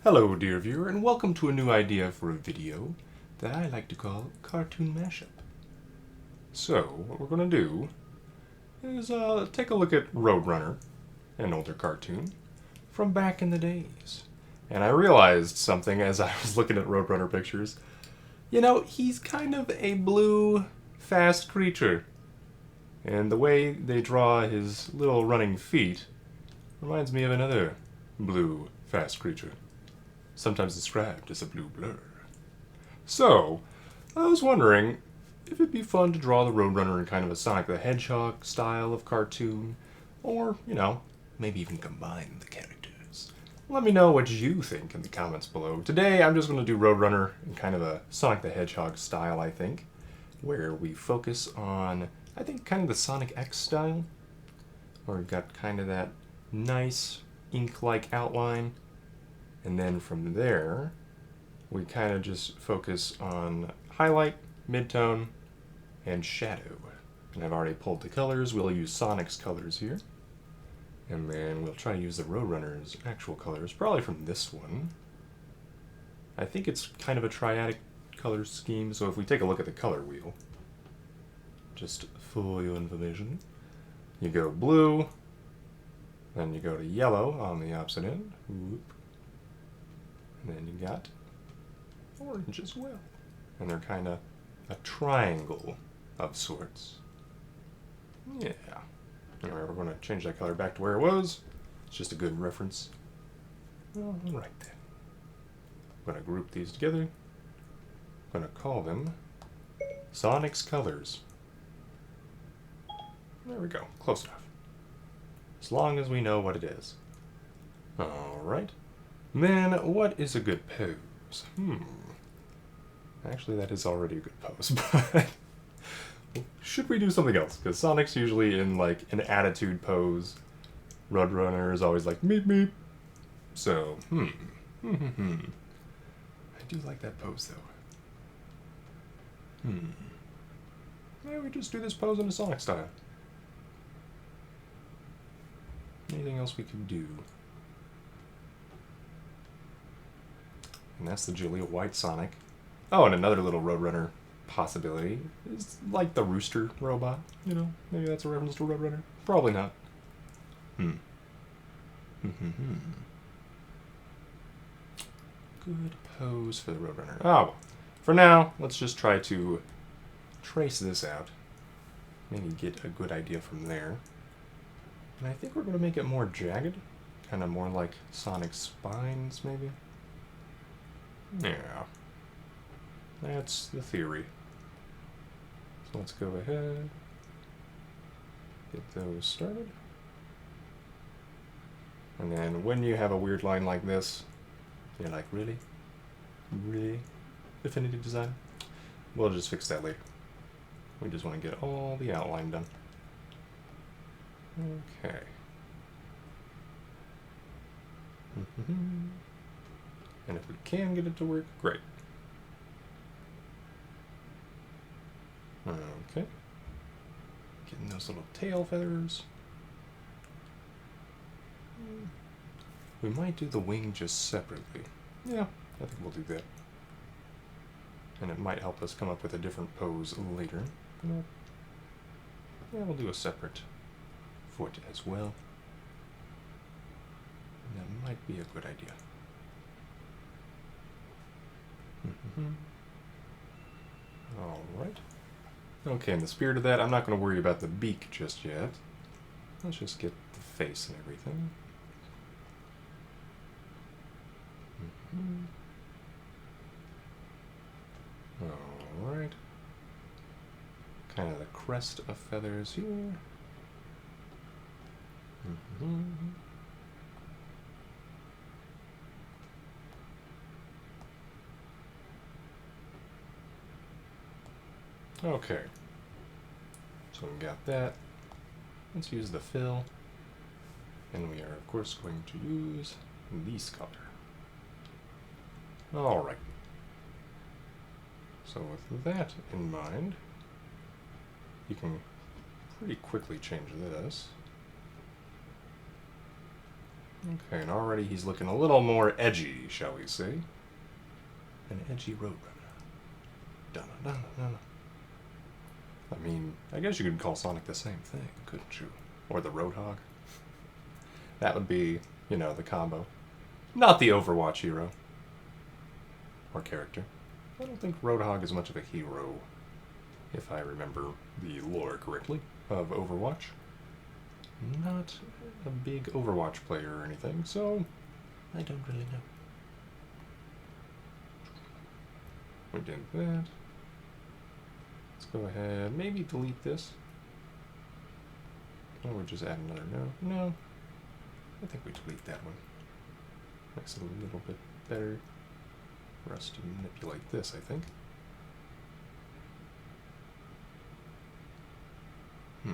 Hello dear viewer, and welcome to a new idea for a video that I like to call Cartoon Mashup. So, what we're going to do is take a look at Roadrunner, an older cartoon, from back in the days. And I realized something as I was looking at Roadrunner pictures. You know, he's kind of a blue, fast creature. And the way they draw his little running feet reminds me of another blue, fast creature, sometimes described as a blue blur. So, I was wondering if it'd be fun to draw the Roadrunner in kind of a Sonic the Hedgehog style of cartoon, or, you know, maybe even combine the characters. Let me know what you think in the comments below. Today, I'm just going to do Roadrunner in kind of a Sonic the Hedgehog style, I think, where we focus on, I think, kind of the Sonic X style, where we've got kind of that nice ink-like outline. And then from there, we kind of just focus on highlight, midtone, and shadow. And I've already pulled the colors. We'll use Sonic's colors here. And then we'll try to use the Roadrunner's actual colors, probably from this one. I think it's kind of a triadic color scheme, so if we take a look at the color wheel, just for your information, you go blue, then you go to yellow on the opposite end. Whoop. And then you got orange as well. And they're kind of a triangle of sorts. Yeah. Anyway, we're going to change that color back to where it was. It's just a good reference. All right then. I'm going to group these together. I'm going to call them Sonic's colors. There we go. Close enough. As long as we know what it is. All right. Then, what is a good pose? Actually, that is already a good pose, but should we do something else? Because Sonic's usually in, like, an attitude pose. Roadrunner is always like, meep meep. So, I do like that pose, though. Maybe we just do this pose in a Sonic style. Anything else we could do? And that's the Julia White Sonic. Oh, and another little Roadrunner possibility is like the rooster robot. You know, maybe that's a reference to Roadrunner. Probably not. Good pose for the Roadrunner. Oh, well. For now, let's just try to trace this out. Maybe get a good idea from there. And I think we're going to make it more jagged. Kind of more like Sonic's spines, maybe. Yeah, that's the theory. So let's go ahead, get those started. And then when you have a weird line like this, you're like, really? Really? Affinity Designer? We'll just fix that later. We just want to get all the outline done. Okay. And if we can get it to work, great. Okay. Getting those little tail feathers. We might do the wing just separately. Yeah, I think we'll do that. And it might help us come up with a different pose later. Yeah, we'll do a separate foot as well. And that might be a good idea. Alright. Okay, in the spirit of that, I'm not going to worry about the beak just yet. Let's just get the face and everything. Alright. Kind of the crest of feathers here. Okay, so we got that. Let's use the fill, and we are of course going to use this color. Alright, so with that in mind, you can pretty quickly change this. Okay, and already he's looking a little more edgy, shall we say. An edgy roadrunner. Dun-dun-dun-dun. I mean, I guess you could call Sonic the same thing, couldn't you? Or the Roadhog. That would be, you know, the combo. Not the Overwatch hero. Or character. I don't think Roadhog is much of a hero, if I remember the lore correctly, of Overwatch. Not a big Overwatch player or anything, so I don't really know. We did that. Let's go ahead, maybe delete this. Or we'll just add another no. No. I think we delete that one. Makes it a little bit better for us to manipulate this, I think. I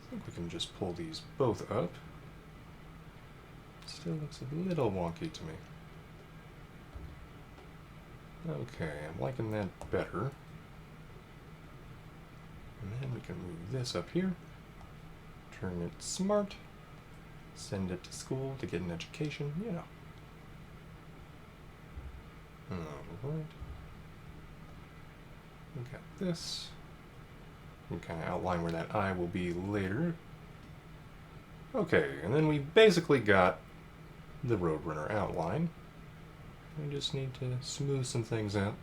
think we can just pull these both up. Still looks a little wonky to me. Okay, I'm liking that better. And then we can move this up here. Turn it smart. Send it to school to get an education, you know. Alright. We got this. We kind of outline where that eye will be later. Okay, and then we basically got the Roadrunner outline. We just need to smooth some things out.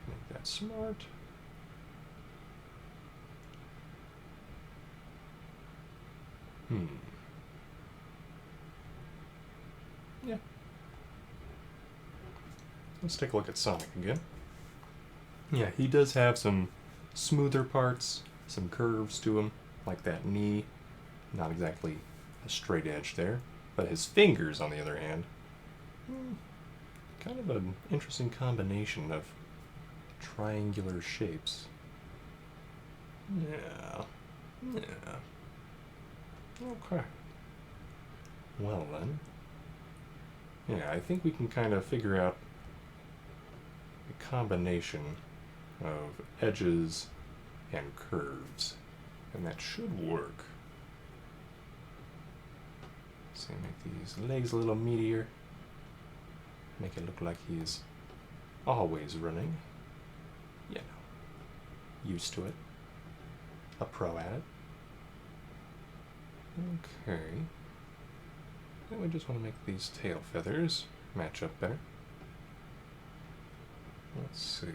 Make that smart. Yeah. Let's take a look at Sonic again. Yeah, he does have some smoother parts, some curves to him, like that knee. Not exactly a straight edge there, but his fingers, on the other hand, kind of an interesting combination of triangular shapes. Yeah. Okay. Well then. Yeah, I think we can kind of figure out a combination of edges and curves, and that should work. So make these legs a little meatier. Make it look like he's always running. You know, used to it. A pro at it. Okay. Then we just want to make these tail feathers match up better. Let's see.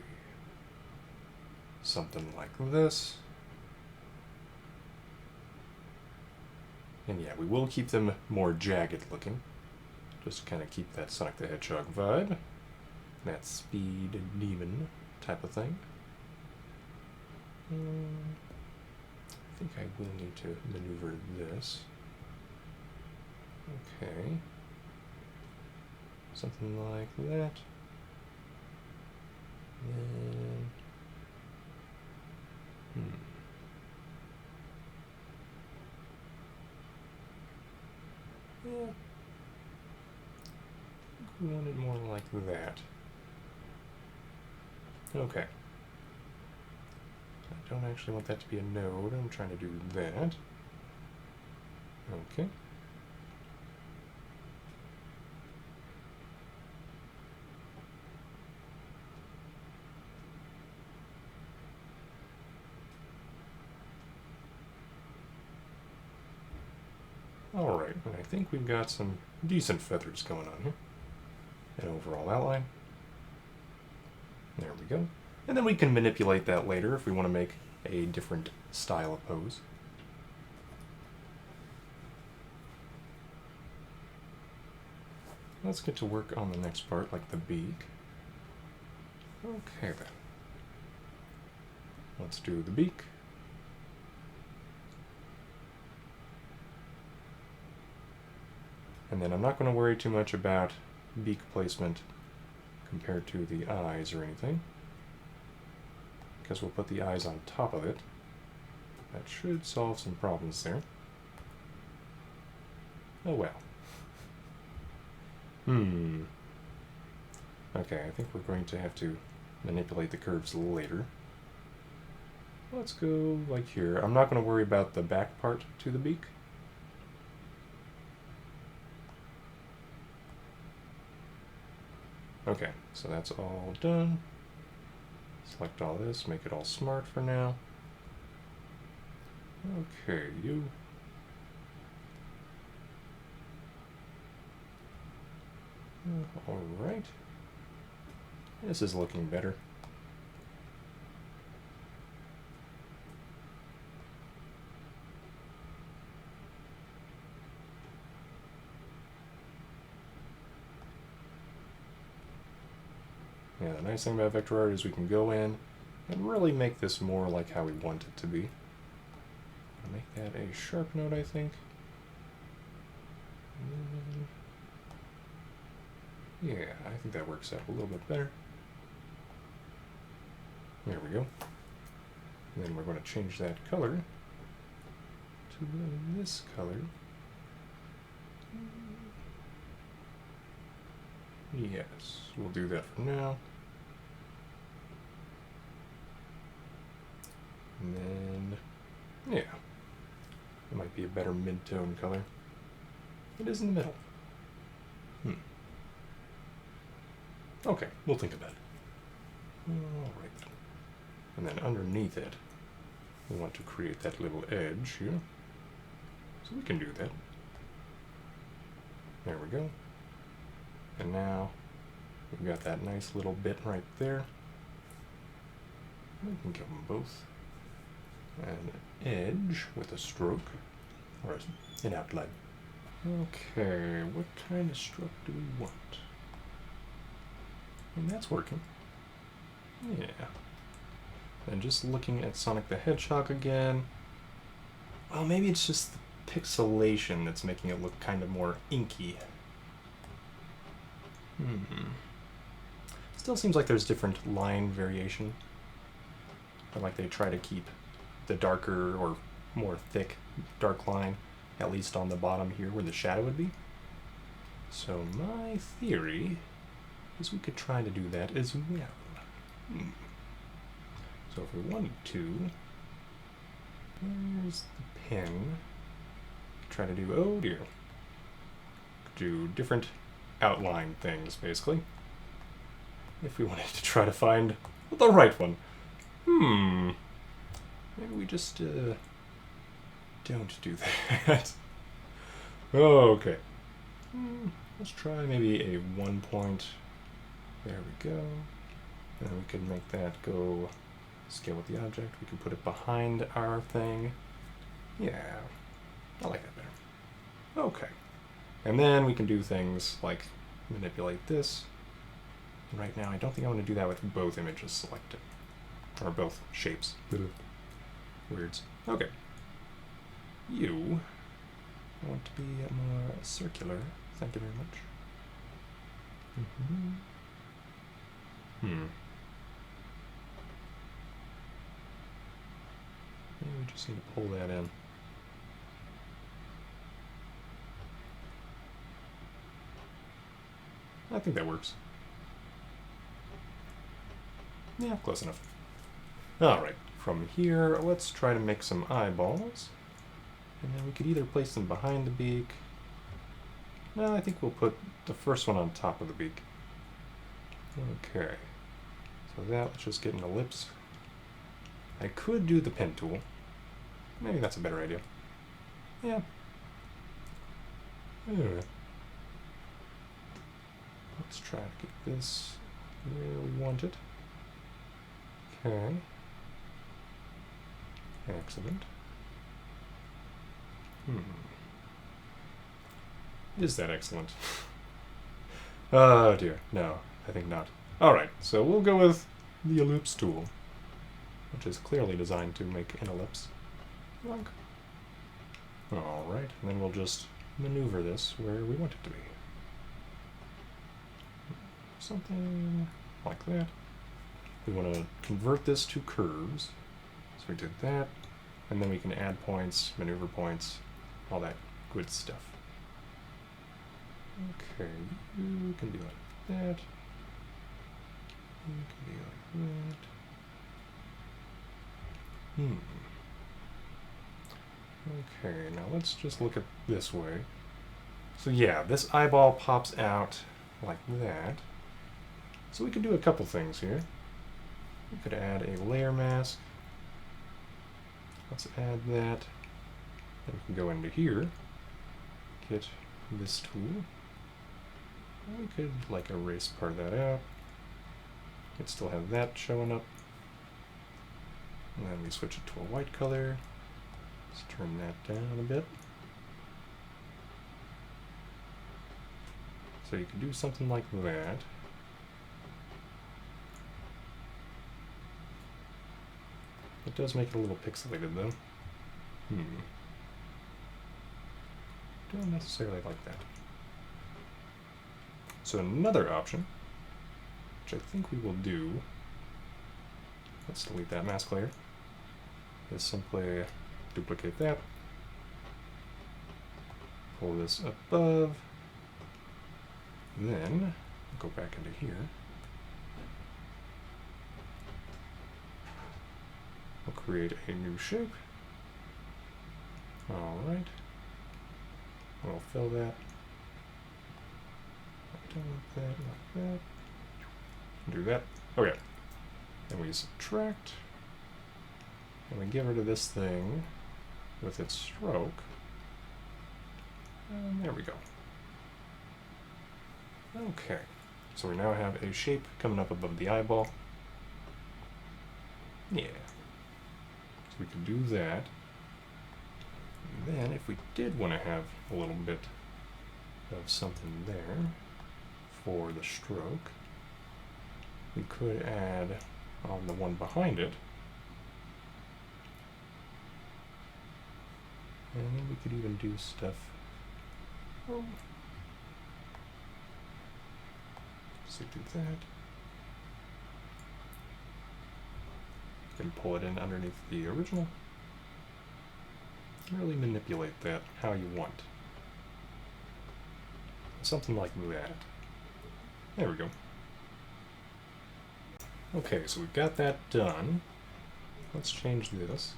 Something like this. And yeah, we will keep them more jagged looking. Just to kind of keep that Sonic the Hedgehog vibe. That speed demon type of thing. I think I will need to maneuver this. Okay. Something like that. And yeah. We want it more like that. Okay. I don't actually want that to be a node. I'm trying to do that. Okay. Alright, and I think we've got some decent feathers going on here. An overall outline. There we go. And then we can manipulate that later if we want to make a different style of pose. Let's get to work on the next part, like the beak. Okay then. Let's do the beak. And then I'm not going to worry too much about beak placement compared to the eyes or anything, because we'll put the eyes on top of it. That should solve some problems there. Oh well. Okay, I think we're going to have to manipulate the curves later. let's go like here. I'm not going to worry about the back part to the beak. Okay, so that's all done. Select all this, make it all smart for now. Okay, you. Alright. This is looking better. Yeah, the nice thing about vector art is we can go in and really make this more like how we want it to be. I'll make that a sharp note, I think. Yeah, I think that works out a little bit better. There we go. And then we're going to change that color to this color. Yes, we'll do that for now. And then, yeah, it might be a better mid-tone color. It is in the middle. Okay, we'll think about it. Alright. And then underneath it, we want to create that little edge here. So we can do that. There we go. And now we've got that nice little bit right there. We can give them both an edge with a stroke, or an outline. Okay, what kind of stroke do we want? And that's working. Yeah. And just looking at Sonic the Hedgehog again. Well, maybe it's just the pixelation that's making it look kind of more inky. Still seems like there's different line variation. But like they try to keep the darker or more thick dark line, at least on the bottom here where the shadow would be. So my theory is we could try to do that as well. So if we wanted to, here's the pen. Try to do, oh dear, do different outline things, basically. If we wanted to try to find the right one. Maybe we just don't do that. Okay. Let's try maybe a 1 point. There we go. And then we could make that go scale with the object. We can put it behind our thing. Yeah, I like that better. Okay. And then we can do things like manipulate this. And right now, I don't think I want to do that with both images selected. Or both shapes. Weirds. Okay. You want to be more circular. Thank you very much. Maybe we just need to pull that in. I think that works. Yeah, close enough. Alright, from here, let's try to make some eyeballs. And then we could either place them behind the beak. No, I think we'll put the first one on top of the beak. Okay. So that, let's just get an ellipse. I could do the pen tool. Maybe that's a better idea. Yeah. Anyway. Let's try to get this where we want it. Okay. Excellent. Is that excellent? Oh dear, no, I think not. Alright, so we'll go with the ellipse tool, which is clearly designed to make an ellipse. Alright, and then we'll just maneuver this where we want it to be. Something like that. We want to convert this to curves, so we did that, and then we can add points, maneuver points, all that good stuff. Okay, you can be like that. You can be like Okay, now let's just look at this way. So yeah, this eyeball pops out like that. So we could do a couple things here. We could add a layer mask. Let's add that. Then we can go into here, get this tool. And we could like erase part of that out. Could still have that showing up. And then we switch it to a white color. Let's turn that down a bit. So you can do something like that. It does make it a little pixelated though. Don't necessarily like that. So another option, which I think we will do, let's delete that mask layer, is simply duplicate that, pull this above, then go back into here. We'll create a new shape. Alright. We'll fill that. Like that. Do that. Okay. And we subtract. And we get rid of this thing with its stroke. And there we go. Okay. So we now have a shape coming up above the eyeball. Yeah. So we can do that. And then if we did want to have a little bit of something there for the stroke, we could add on the one behind it. And then we could even do stuff. Oh. So do that. You can pull it in underneath the original. Really manipulate that how you want. Something like that. There we go. Okay, so we've got that done. Let's change this.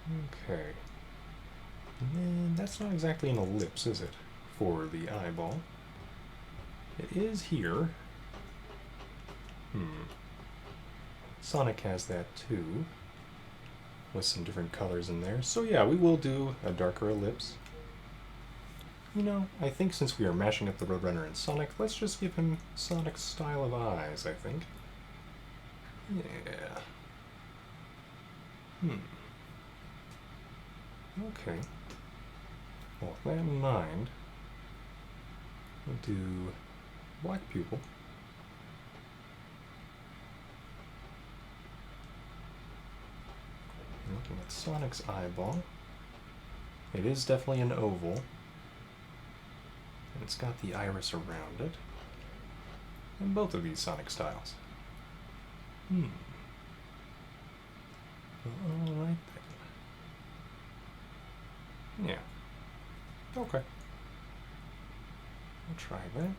Okay. And then that's not exactly an ellipse, is it? For the eyeball. It is here. Sonic has that too, with some different colors in there. So yeah, we will do a darker ellipse. You know, I think since we are mashing up the Roadrunner and Sonic, let's just give him Sonic's style of eyes, I think. Yeah. Okay. Well, with that in mind, we'll do black pupil. Looking at Sonic's eyeball. It is definitely an oval. And it's got the iris around it. In both of these Sonic styles. Alright then. Yeah. Okay. I'll try that.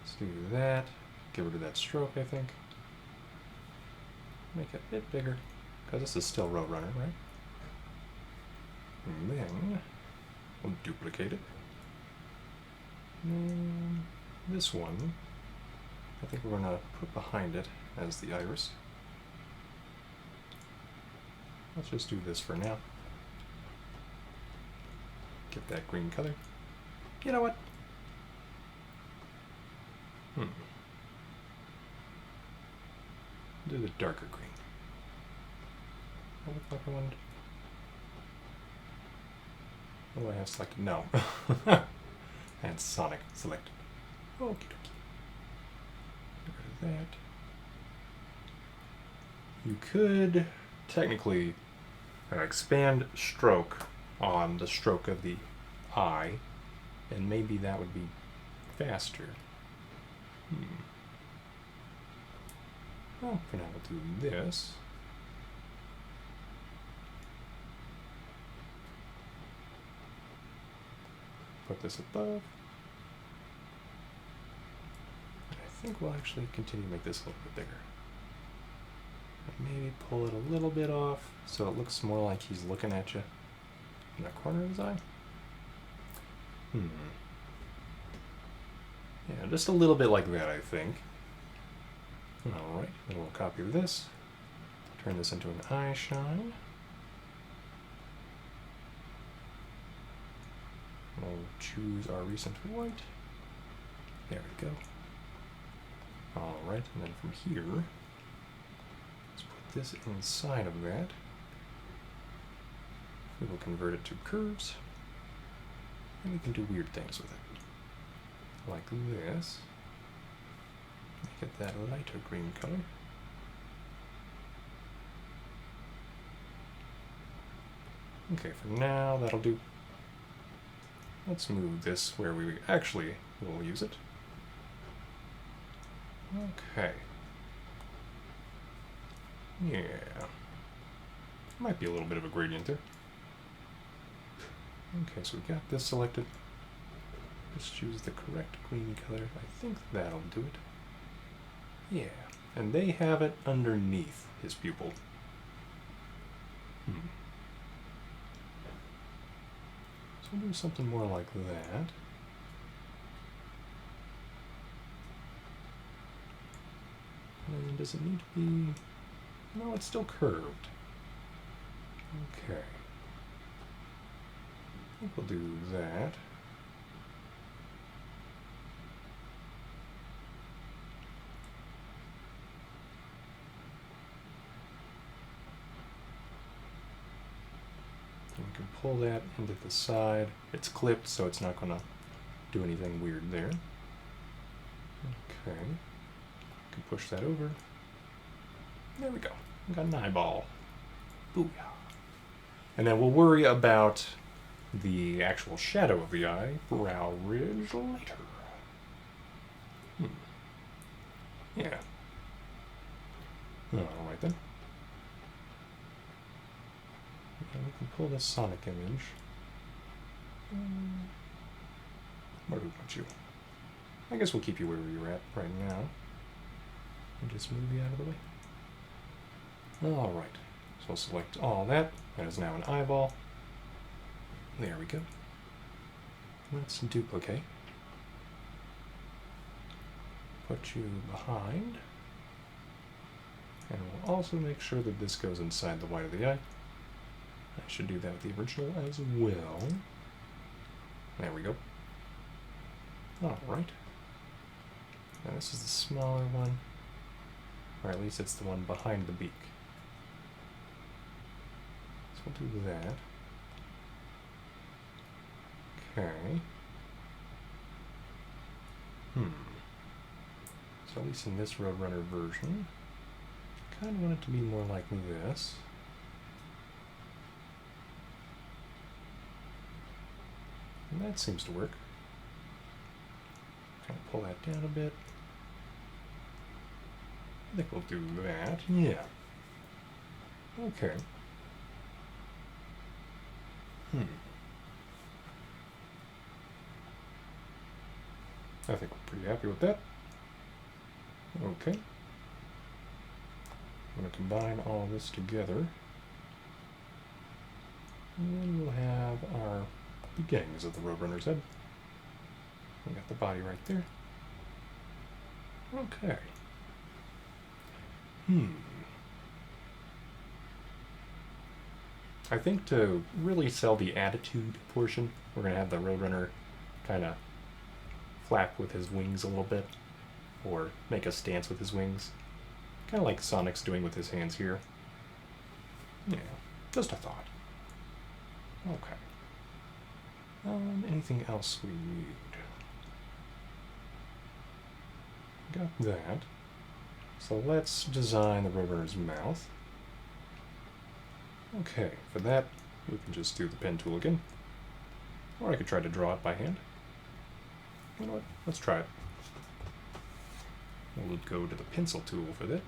Let's do that. Get rid of that stroke, I think. Make it a bit bigger. Because this is still Roadrunner, right? And then we'll duplicate it. And this one, I think we're going to put behind it as the iris. Let's just do this for now. Get that green color. You know what? Do the darker green. That look like I wanted. What do I have selected? No. I had Sonic selected. Okie dokie. Get rid of that. You could technically expand stroke on the stroke of the eye, and maybe that would be faster. Well, for now we'll do this. Put this above. And I think we'll actually continue to make this a little bit bigger. Maybe pull it a little bit off so it looks more like he's looking at you in the corner of his eye. Yeah, just a little bit like that, I think. Alright, then we'll copy this, turn this into an eye shine. We'll choose our recent white. There we go. Alright, and then from here, let's put this inside of that. We will convert it to curves, and we can do weird things with it. Like this. Make it that lighter green color. Okay, for now, that'll do. Let's move this where we actually will use it. Okay. Yeah. Might be a little bit of a gradient there. Okay, so we got this selected. Let's choose the correct green color. I think that'll do it. Yeah. And they have it underneath his pupil. So we'll do something more like that. And does it need to be... No, it's still curved. Okay. I think we'll do that. And we can pull that into the side. It's clipped, so it's not going to do anything weird there. Okay. We can push that over. There we go. We got an eyeball. Booyah. And then we'll worry about the actual shadow of the eye, brow ridge, later. Yeah. Alright then. And we can pull this Sonic image. Where do we want you? I guess we'll keep you where you're at right now. And just move you out of the way. Alright. So we'll select all that. That is now an eyeball. There we go. Let's duplicate. Put you behind. And we'll also make sure that this goes inside the white of the eye. I should do that with the original as well. There we go. Alright. Now this is the smaller one. Or at least it's the one behind the beak. So we'll do that. Okay. So at least in this Roadrunner version, I kind of want it to be more like this. And that seems to work. Kind of pull that down a bit. I think we'll do that. Yeah. Okay. I think we're pretty happy with that. Okay. I'm going to combine all this together. And then we'll have our beginnings of the Roadrunner's head. We got the body right there. Okay. I think to really sell the attitude portion, we're going to have the Roadrunner kind of flap with his wings a little bit, or make a stance with his wings. Kind of like Sonic's doing with his hands here. Yeah, just a thought. Okay. Anything else we need? Got that. So let's design the Roadrunner's mouth. Okay, for that, we can just do the pen tool again. Or I could try to draw it by hand. You know what? Let's try it. We'll go to the pencil tool for that.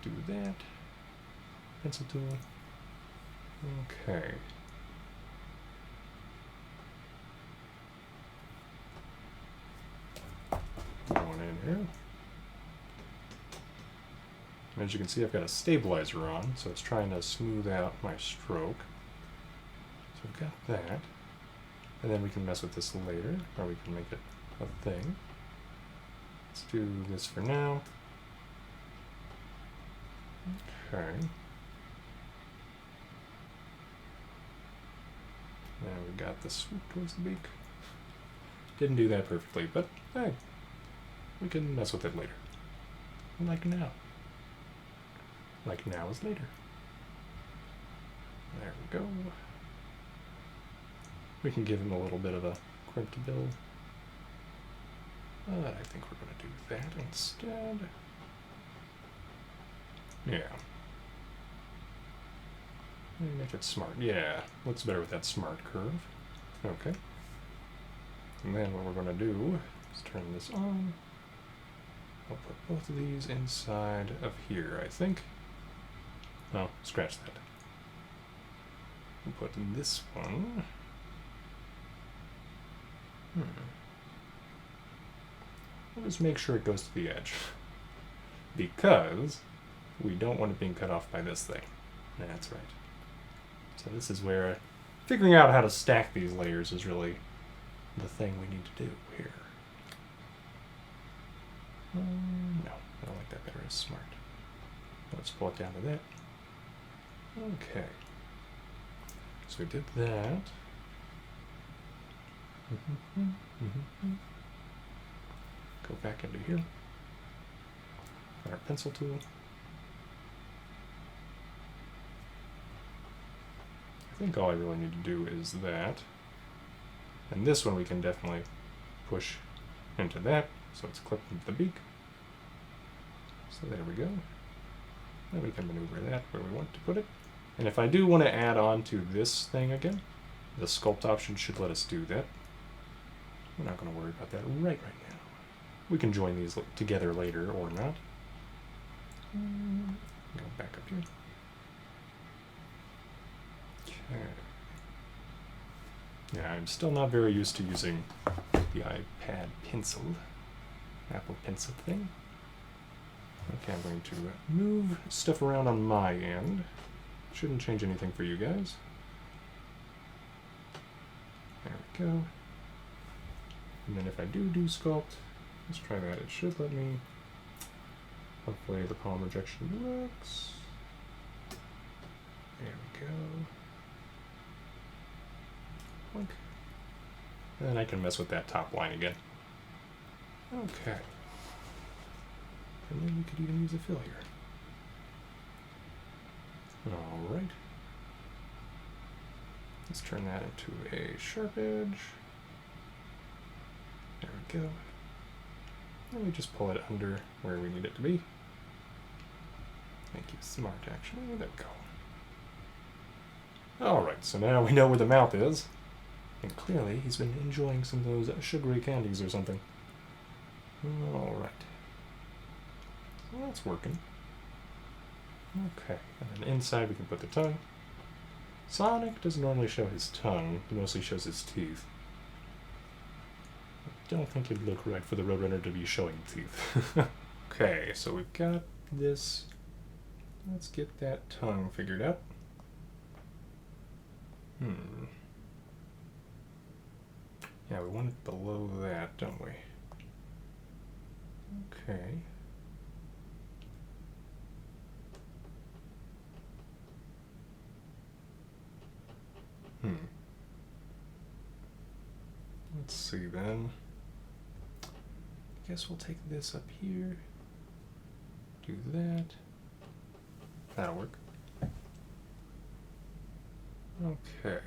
Do that. Pencil tool. Okay. Going in there. As you can see, I've got a stabilizer on, so it's trying to smooth out my stroke. So we've got that. And then we can mess with this later, or we can make it a thing. Let's do this for now. Okay. Now we got the swoop towards the beak. Didn't do that perfectly, but hey, we can mess with it later. Like now. Like now is later. There we go. We can give him a little bit of a crimped bill. But I think we're going to do that instead. Yeah. Make it smart. Yeah, looks better with that smart curve. Okay. And then what we're going to do is turn this on. I'll put both of these inside of here, I think. Oh, scratch that. We'll put this one. We'll just make sure it goes to the edge. Because we don't want it being cut off by this thing. That's right. So this is where figuring out how to stack these layers is really the thing we need to do here. No, I don't like that better as smart. Let's pull it down to that. Okay. So we did that. Go back into here. Our pencil tool. I think all I really need to do is that. And this one we can definitely push into that, so it's clipped into the beak. So there we go. Then we can maneuver that where we want to put it. And if I do want to add on to this thing again, the sculpt option should let us do that. We're not going to worry about that right now. We can join these together later or not. Go back up here. Okay. Yeah, I'm still not very used to using the iPad pencil, Apple Pencil thing. Okay, I'm going to move stuff around on my end. Shouldn't change anything for you guys. There we go. And then if I do sculpt, let's try that. It should let me. Hopefully the palm rejection works. There we go. Boink. And then I can mess with that top line again. Okay. And then we could even use a fill here. Alright. Let's turn that into a sharp edge. There we go. And we just pull it under where we need it to be. Make it smart, actually. There we go. Alright, so now we know where the mouth is. And clearly he's been enjoying some of those sugary candies or something. Alright. So that's working. Okay, and then inside we can put the tongue. Sonic doesn't normally show his tongue, he mostly shows his teeth. I don't think it'd look right for the Roadrunner to be showing teeth. Okay, so we've got this. Let's get that tongue figured out. Yeah, we want it below that, don't we? Okay. Let's see then. I guess we'll take this up here. Do that. That'll work. Okay.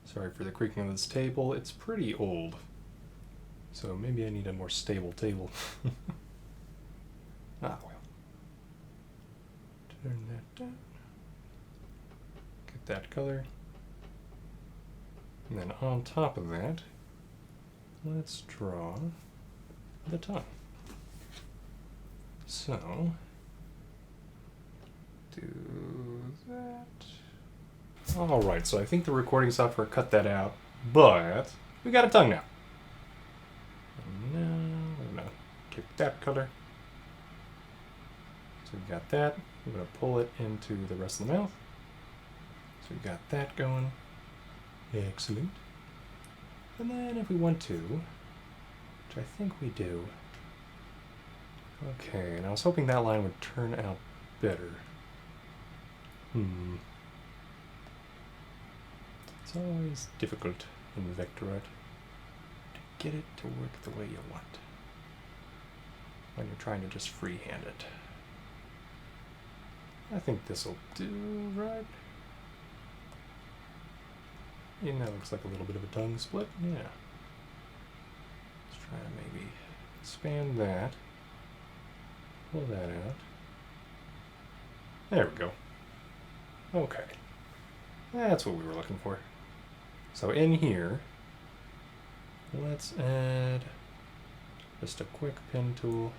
Sorry for the creaking of this table. It's pretty old. So maybe I need a more stable table. Ah, well. Turn that down. Get that color. And then on top of that, let's draw the tongue. So, do that. Alright, so I think the recording software cut that out, but We got a tongue now. And now we're going to take that color. So we got that. We're going to pull it into the rest of the mouth. So we got that going. Excellent. And then if we want to, which I think we do. Okay, and I was hoping that line would turn out better. It's always difficult in vector art to get it to work the way you want when you're trying to just freehand it. I think this'll do, right? Yeah, that looks like a little bit of a tongue split. Yeah. Let's try to maybe expand that. Pull that out. There we go. Okay. That's what we were looking for. So in here, let's add just a quick pen tool.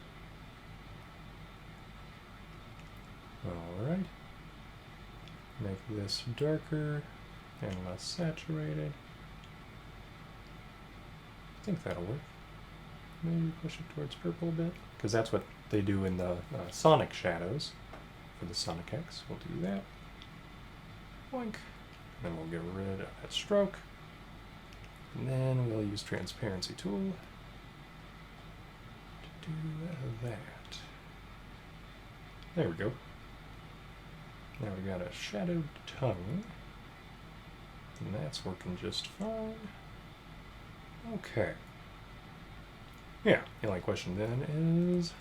Alright. Make this darker and less saturated. I think that'll work. Maybe push it towards purple a bit, because that's what they do in the Sonic shadows for the Sonic X. We'll do that. Boink. Then we'll get rid of that stroke. And then we'll use transparency tool to do that. There we go. Now we got a shadowed tongue. And that's working just fine. Okay. Yeah, the only question then is,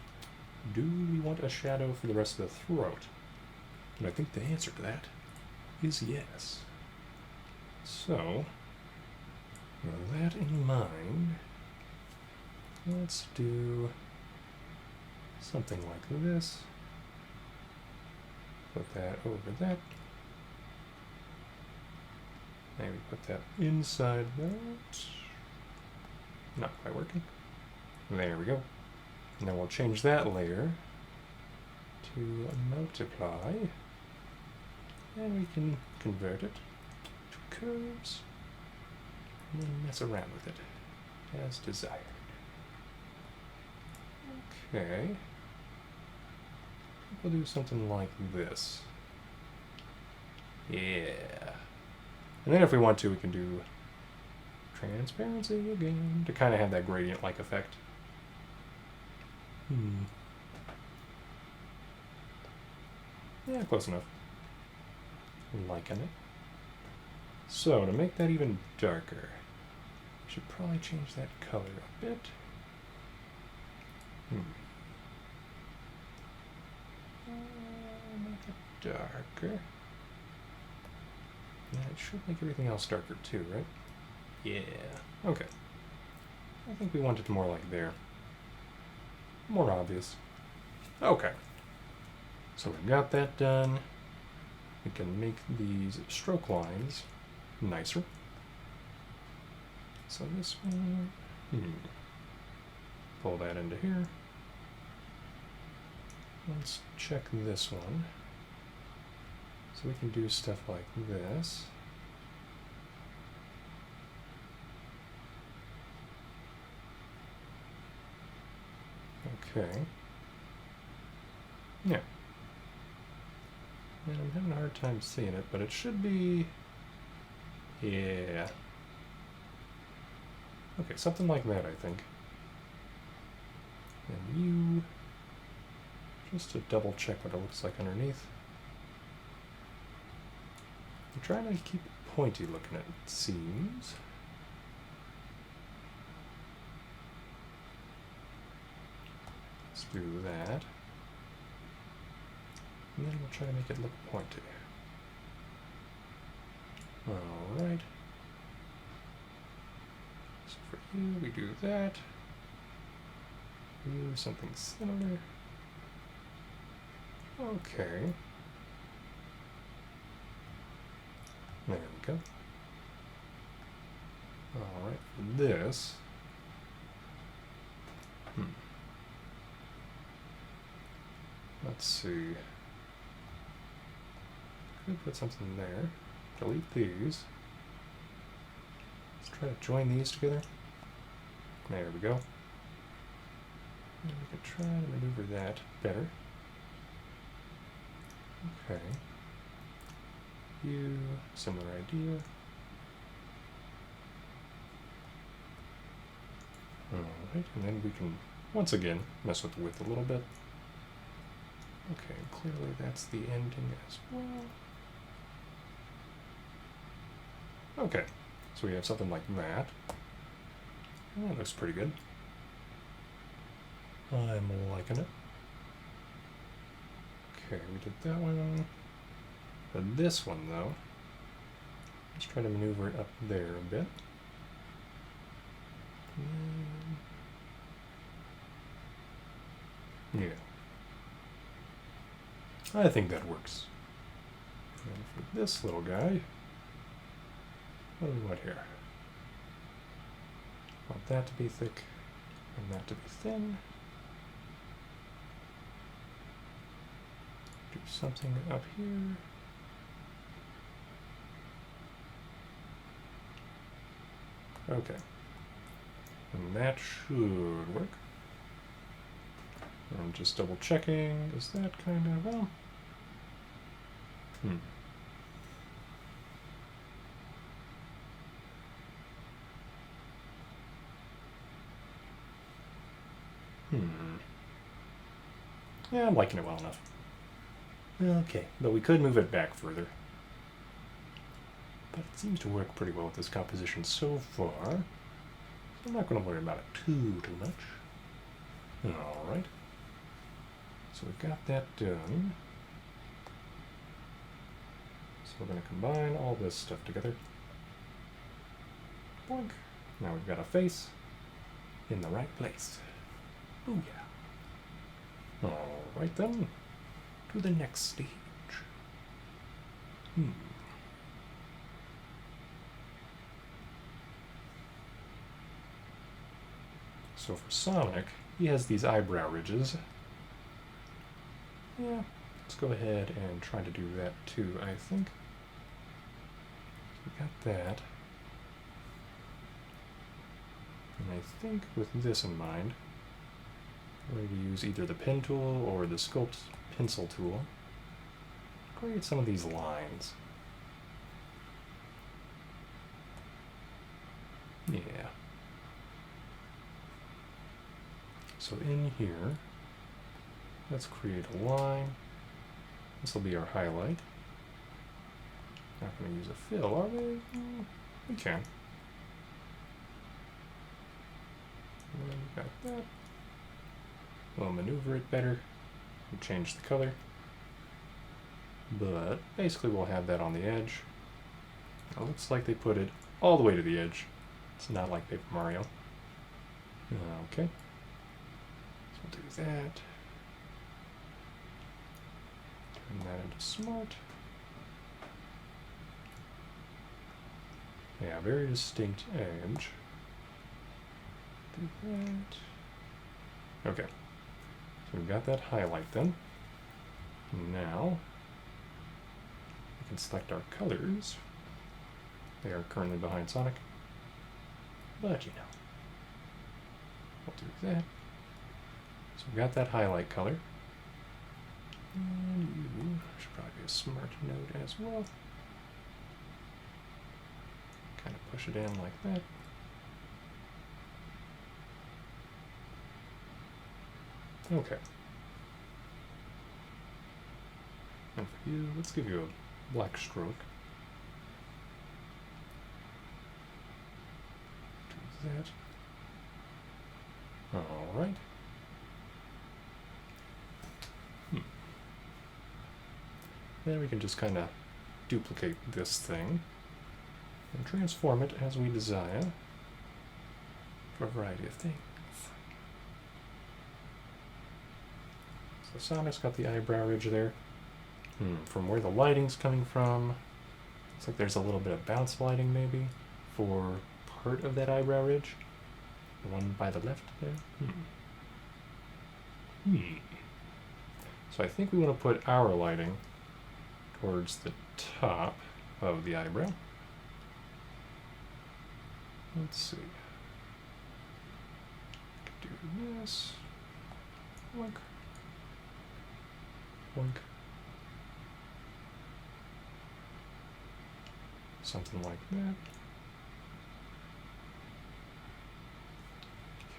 do we want a shadow for the rest of the throat? And I think the answer to that is yes. So, with that in mind, let's do something like this. Put that over that. Maybe put that inside that. Not quite working. There we go. And then we'll change that layer to multiply. And we can convert it to curves. And then mess around with it as desired. Okay. We'll do something like this. Yeah. And then if we want to, we can do transparency again to kind of have that gradient-like effect. Yeah, close enough. Liking it. So, to make that even darker, I should probably change that color a bit. Make it darker. And it should make everything else darker too, right? Yeah. Okay. I think we want it more like there. More obvious. Okay. So we've got that done. We can make these stroke lines nicer. So this one, pull that into here. Let's check this one. So we can do stuff like this. Okay. Yeah. And I'm having a hard time seeing it, but it should be... Yeah. Okay, something like that, I think. And you... Just to double check what it looks like underneath. I'm trying to keep it pointy looking at seams. Let's do that. And then we'll try to make it look pointy. Alright. So for you, we do that. You, something similar. Okay. There we go. Alright, for this. Let's see. Could put something there. Delete these. Let's try to join these together. There we go. And we can try to maneuver that better. Okay. You, similar idea. Alright, and then we can, once again, mess with the width a little bit. Okay, clearly that's the ending as well. Okay, so we have something like that. That looks pretty good. I'm liking it. Okay, we did that one. But this one, though, let's try to maneuver it up there a bit. Yeah. I think that works. And for this little guy, what do we want here? Want that to be thick and that to be thin. Do something up here. Okay. And that should work. I'm just double checking. Is that kind of, well? Yeah, I'm liking it well enough. Okay, but we could move it back further. But it seems to work pretty well with this composition so far. So I'm not going to worry about it too much. Alright. So we've got that done. So we're going to combine all this stuff together. Boink. Now we've got a face in the right place. Booyah. Alright then. To the next stage. So for Sonic, he has these eyebrow ridges. Yeah, let's go ahead and try to do that too, I think. So we got that. And I think with this in mind, we're going to use either the pen tool or the sculpt pencil tool to create some of these lines. Yeah. So in here, let's create a line. This will be our highlight. Not going to use a fill, are we? We can. And then we've got that. We'll maneuver it better and change the color. But basically we'll have that on the edge. It looks like they put it all the way to the edge. It's not like Paper Mario. Okay. So we'll do that. Turn that into smart. Yeah, very distinct edge. Do that. Okay. So we've got that highlight then. Now, we can select our colors. They are currently behind Sonic. But you know, we'll do that. So we've got that highlight color. And you should probably be a smart node as well. Kind of push it in like that. Okay. And for you, let's give you a black stroke. Do that. Alright. Then we can just kind of duplicate this thing and transform it as we desire for a variety of things. So Sonic's got the eyebrow ridge there. From where the lighting's coming from, looks like there's a little bit of bounce lighting maybe for part of that eyebrow ridge. The one by the left there. So I think we want to put our lighting towards the top of the eyebrow. Let's see. Do this. Look. Look. Something like that.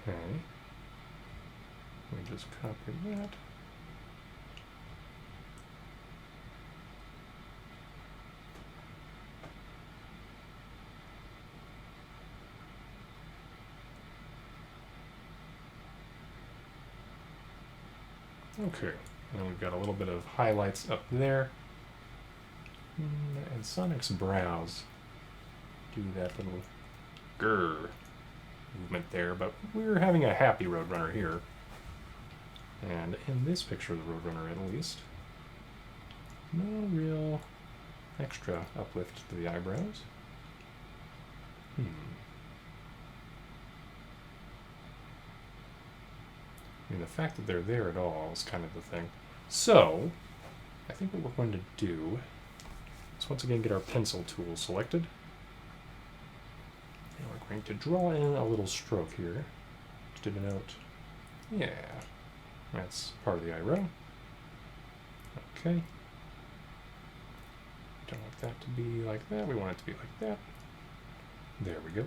Okay. Let me just copy that. Okay, and we've got a little bit of highlights up there. And Sonic's brows do that little grrr movement there, but we're having a happy Roadrunner here. And in this picture of the Roadrunner, at least, no real extra uplift to the eyebrows. I mean, the fact that they're there at all is kind of the thing. So, I think what we're going to do is once again get our pencil tool selected. And we're going to draw in a little stroke here to denote, yeah, that's part of the eyebrow. Okay. Don't want that to be like that. We want it to be like that. There we go.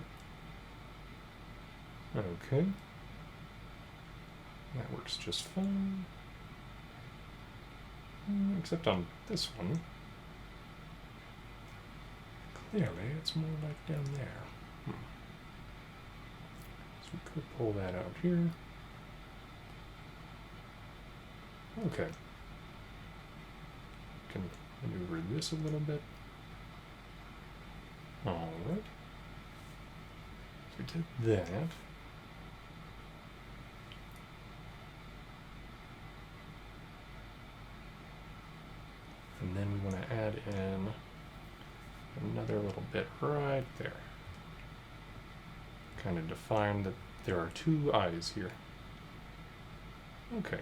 Okay. That works just fine. Except on this one. Clearly, it's more like down there. So we could pull that out here. Okay. Can maneuver this a little bit. Alright. So we did that. And then we want to add in another little bit right there. Kind of define that there are two eyes here. Okay.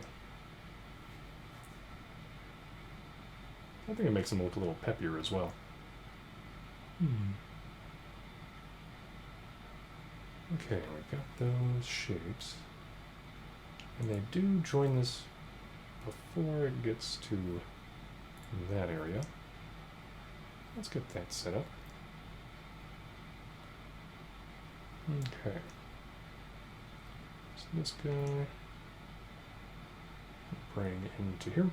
I think it makes them look a little peppier as well. Okay, we've got those shapes. And they do join this before it gets to that area. Let's get that set up. Okay. So this guy, bring into here.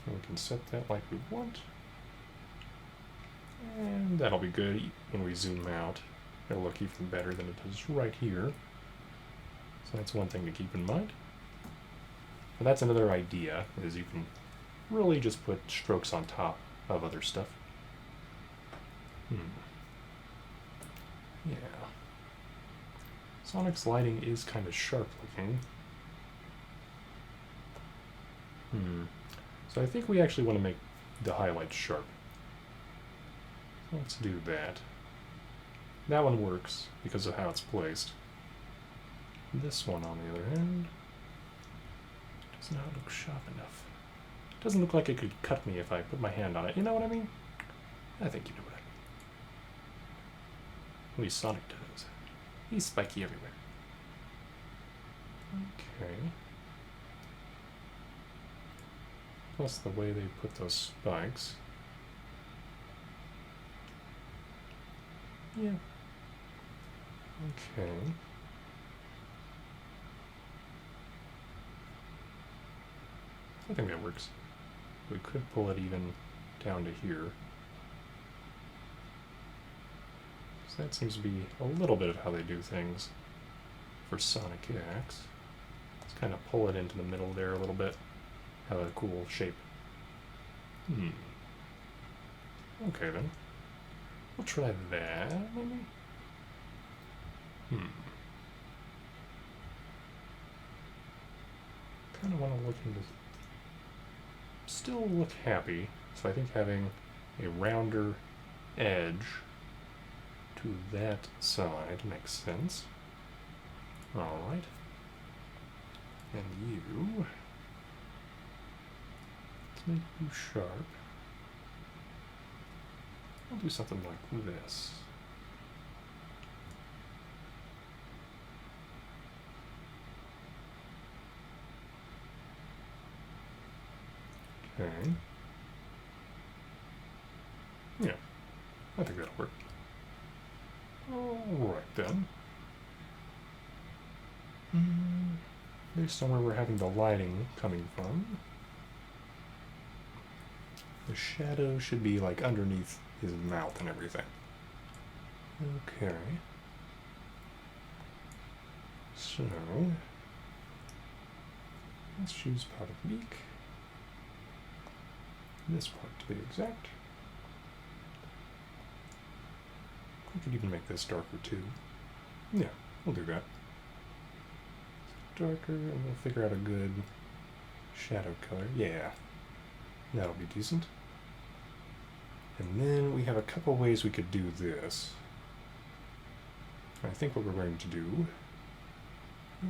And we can set that like we want. And that'll be good when we zoom out. It'll look even better than it does right here. So that's one thing to keep in mind. But that's another idea, is you can really just put strokes on top of other stuff. Yeah. Sonic's lighting is kind of sharp looking. So I think we actually want to make the highlights sharp. So let's do that. That one works because of how it's placed. This one, on the other hand, does not look sharp enough. It doesn't look like it could cut me if I put my hand on it. You know what I mean? I think you know what I mean. At least Sonic does. He's spiky everywhere. Okay. Plus the way they put those spikes. Yeah. Okay. I think that works. We could pull it even down to here. So that seems to be a little bit of how they do things for Sonic X. Let's kind of pull it into the middle there a little bit. Have a cool shape. Okay then. We'll try that, maybe? Kind of want to look into... Still look happy, so I think having a rounder edge to that side makes sense. Alright. And you... Let's make you sharp. I'll do something like this. Okay. Yeah, I think that'll work. Alright then. There's somewhere we're having the lighting coming from. The shadow should be like underneath his mouth and everything. Okay. So, let's choose part of the beak. This part to be exact. We could even make this darker too. Yeah, we'll do that. Darker, and we'll figure out a good shadow color. Yeah, that'll be decent. And then we have a couple ways we could do this. I think what we're going to do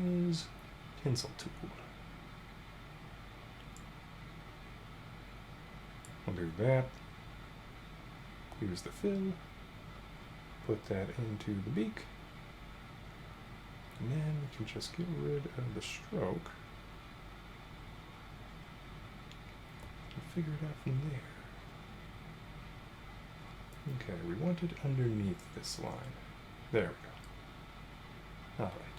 is pencil tool. We'll do that. Use the fill. Put that into the beak. And then we can just get rid of the stroke. And figure it out from there. Okay, we want it underneath this line. There we go. Alright.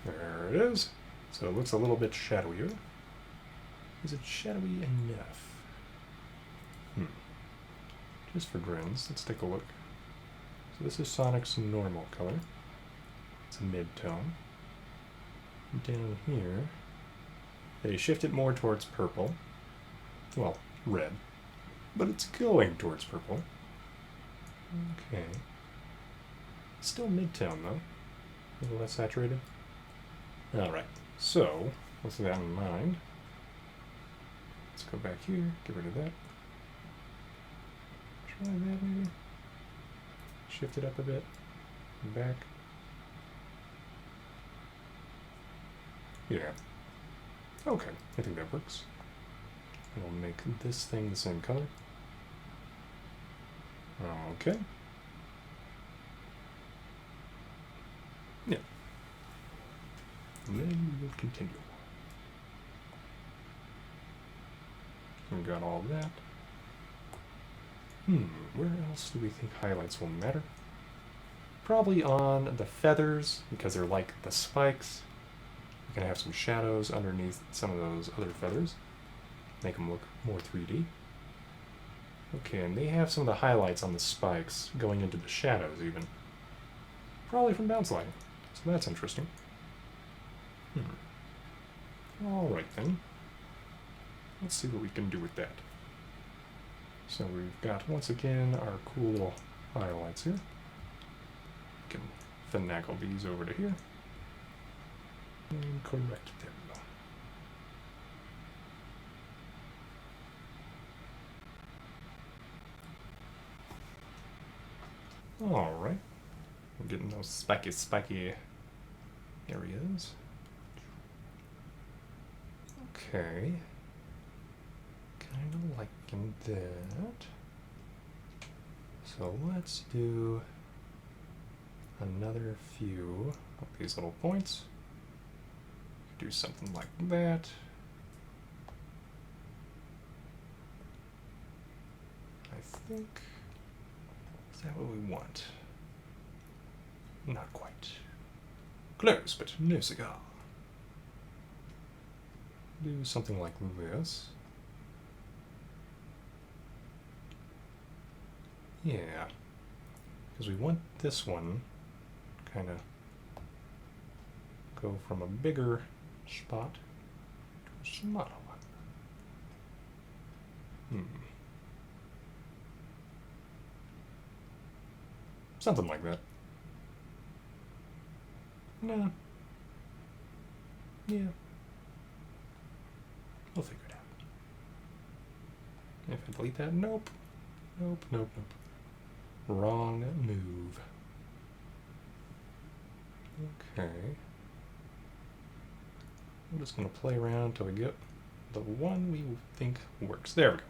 There it is. So it looks a little bit shadowier. Is it shadowy enough? Just for grins, let's take a look. So this is Sonic's normal color. It's a mid-tone. Down here, they shift it more towards purple. Well, red. But it's going towards purple. Okay. Still mid-tone, though. A little less saturated. Alright, so, with that in mind, let's go back here, get rid of that. Try that maybe. Shift it up a bit. And back. Yeah. Okay, I think that works. And we'll make this thing the same color. Okay. Yeah. And then we'll continue. We got all that. Where else do we think highlights will matter? Probably on the feathers, because they're like the spikes. We can have some shadows underneath some of those other feathers. Make them look more 3D. Okay, and they have some of the highlights on the spikes going into the shadows even. Probably from bounce lighting. So that's interesting. Alright then. Let's see what we can do with that. So we've got, once again, our cool little highlights here. We can finagle these over to here. And correct, there we go. Alright. We're getting those spiky areas. Okay. Kind of liking that. So let's do another few of these little points. Do something like that. I think, is that what we want? Not quite. Close, but no cigar. Do something like this. Yeah, because we want this one kind of go from a bigger spot to a smaller one. Something like that. No. Yeah. We'll figure it out. If I delete that, nope. Nope. Wrong move. Okay. I'm just going to play around until we get the one we think works. There we go.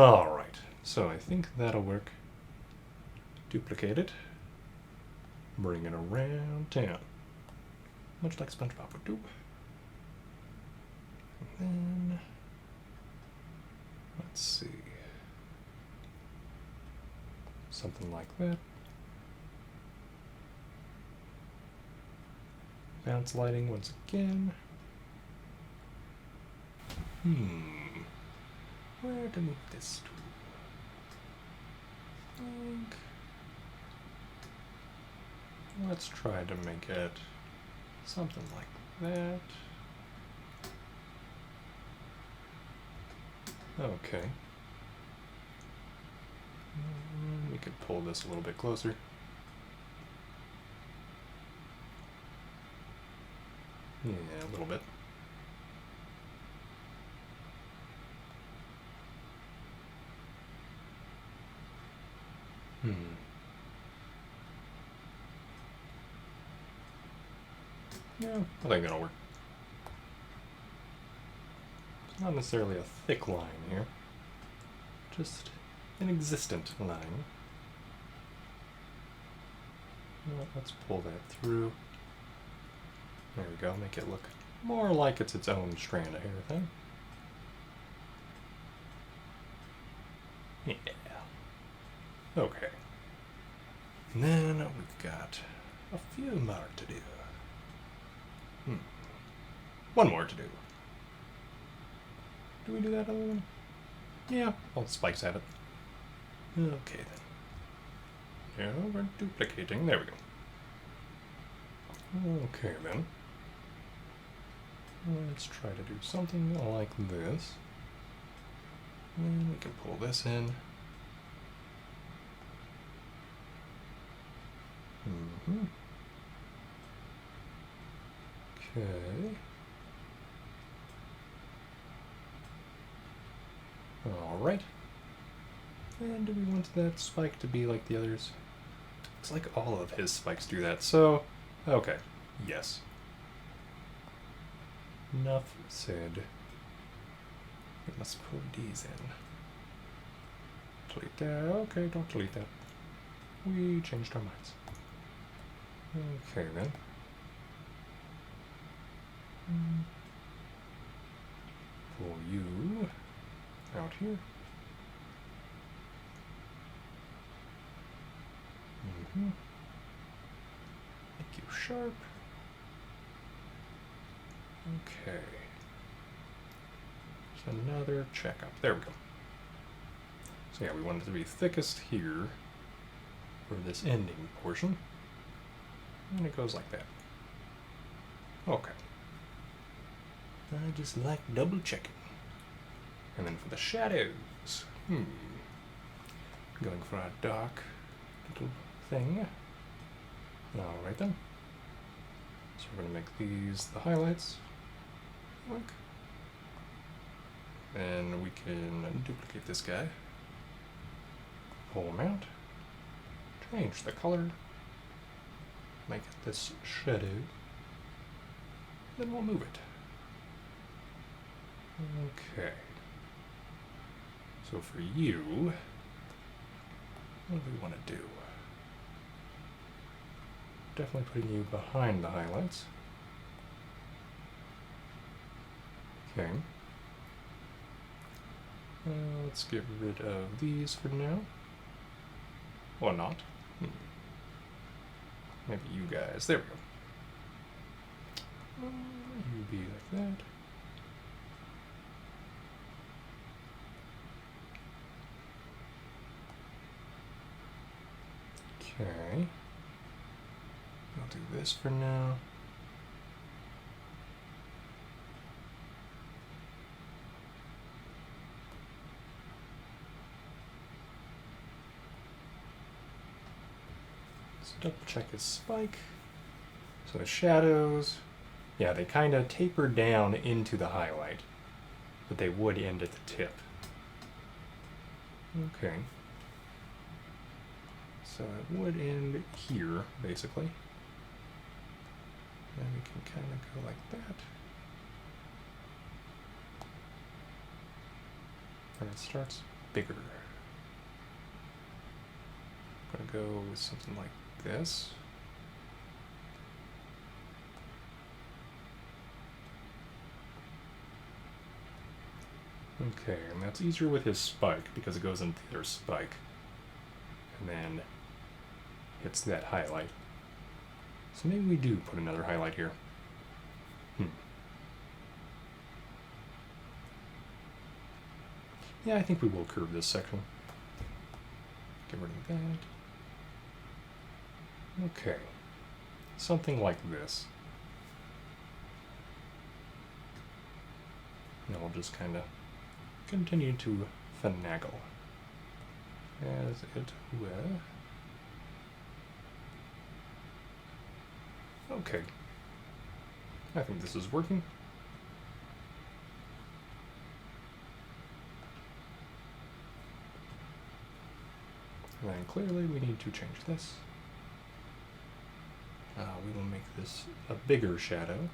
Alright, so I think that'll work. Duplicate it. Bring it around town. Much like SpongeBob would do. And then, let's see. Something like that. Bounce lighting once again. Where to move this to? Let's try to make it something like that. Okay. We could pull this a little bit closer. Yeah, a little bit. Yeah, I think that'll work. It's not necessarily a thick line here, just an existent line. Well, let's pull that through. There we go, make it look more like it's its own strand of hair thing. Yeah. Okay. And then we've got a few more to do. One more to do. Do we do that other one? Yeah, all the spikes have it. Okay then. Yeah, we're duplicating. There we go. Okay then. Let's try to do something like this. And we can pull this in. Okay. Alright. And do we want that spike to be like the others? Looks like all of his spikes do that, so... Okay. Yes. Enough said. We must pull these in. Delete that. Okay, don't delete that. We changed our minds. Okay then. Pull you out here. Make you sharp. Okay. There's another checkup. There we go. So yeah, we want it to be thickest here for this ending portion. And it goes like that. Okay. I just like double checking. And then for the shadows. Going for a dark little thing. Alright then. So we're going to make these the highlights. Look. And we can duplicate this guy. Pull him out. Change the color. Make it this shadow. Then we'll move it. Okay. So for you, what do we want to do? Definitely putting you behind the highlights. Okay. Let's get rid of these for now. Or not. Maybe you guys. There we go. You be like that. Okay. I'll do this for now. Let's double check his spike. So the shadows, yeah, they kind of taper down into the highlight, but they would end at the tip. Okay. So it would end here, basically. And we can kind of go like that. And it starts bigger. I'm gonna go with something like this. Okay, and that's easier with his spike because it goes into the other spike and then hits that highlight. So maybe we do put another highlight here. Yeah, I think we will curve this section. Get rid of that. Okay. Something like this. And we'll just kind of continue to finagle as it will. Okay. I think this is working. And then clearly we need to change this. We will make this a bigger shadow.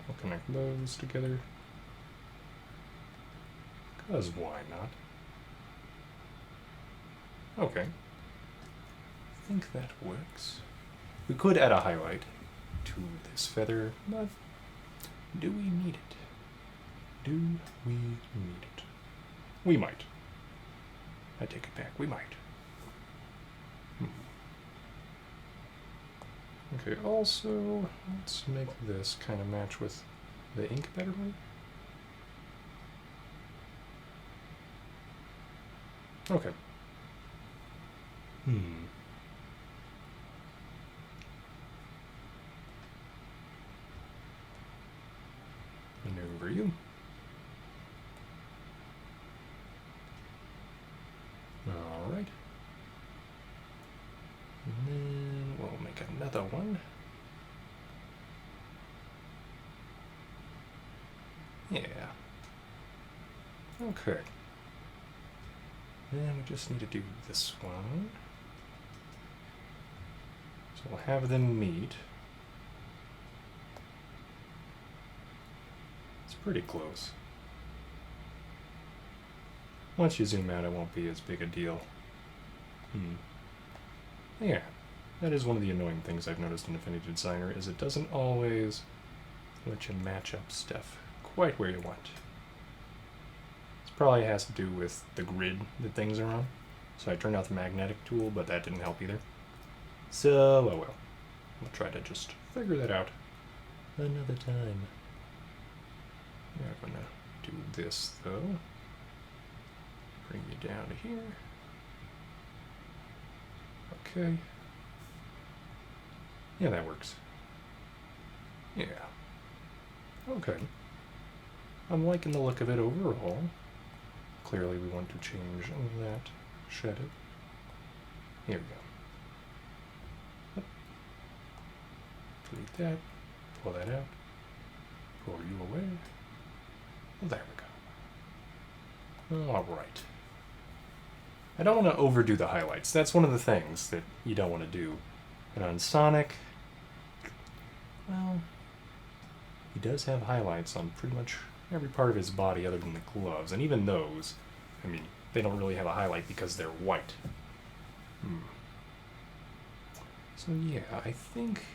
We'll connect those together. Because why not? Okay. I think that works. We could add a highlight to this feather, but do we need it? Do we need it? We might. I take it back. We might. Okay, also, let's make this kind of match with the ink better, maybe? Okay. Maneuver you. Alright. And then we'll make another one. Yeah. Okay. And we just need to do this one. So we'll have them meet. It's pretty close. Once you zoom out, it won't be as big a deal. Yeah, that is one of the annoying things I've noticed in Affinity Designer, is it doesn't always let you match up stuff quite where you want. This probably has to do with the grid that things are on. So I turned out the magnetic tool, but that didn't help either. So, oh well. We'll try to just figure that out another time. We're gonna do this though. Bring you down to here. Okay. Yeah, that works. Yeah. Okay. I'm liking the look of it overall. Clearly we want to change that shadow. Here we go. Delete that. Pull that out. Pull you away. Well, there we go. Alright. I don't want to overdo the highlights. That's one of the things that you don't want to do. And on Sonic, well, he does have highlights on pretty much every part of his body other than the gloves. And even those, I mean, they don't really have a highlight because they're white. So yeah, I think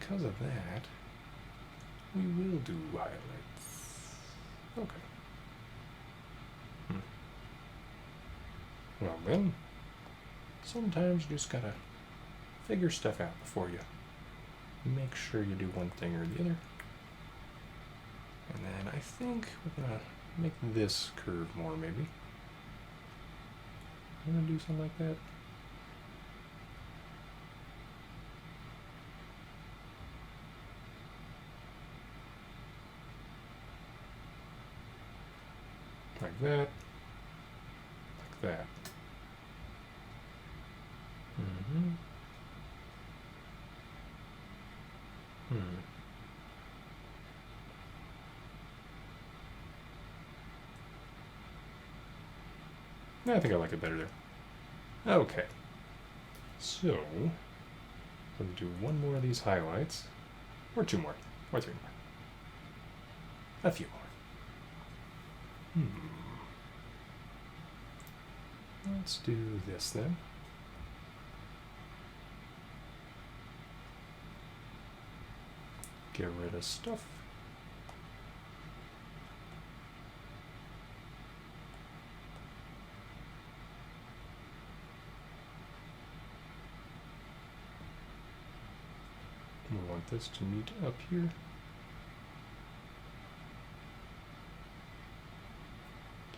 because of that, we will do highlights. Okay. Well then, sometimes you just gotta figure stuff out before you make sure you do one thing or the other. And then I think we're gonna make this curve more, maybe. I'm gonna do something like that. Like that. Like that. I think I like it better there. Okay. So, we'll do one more of these highlights. Or 2 more. Or 3 more. A few more. Let's do this then. Get rid of stuff. We want this to meet up here.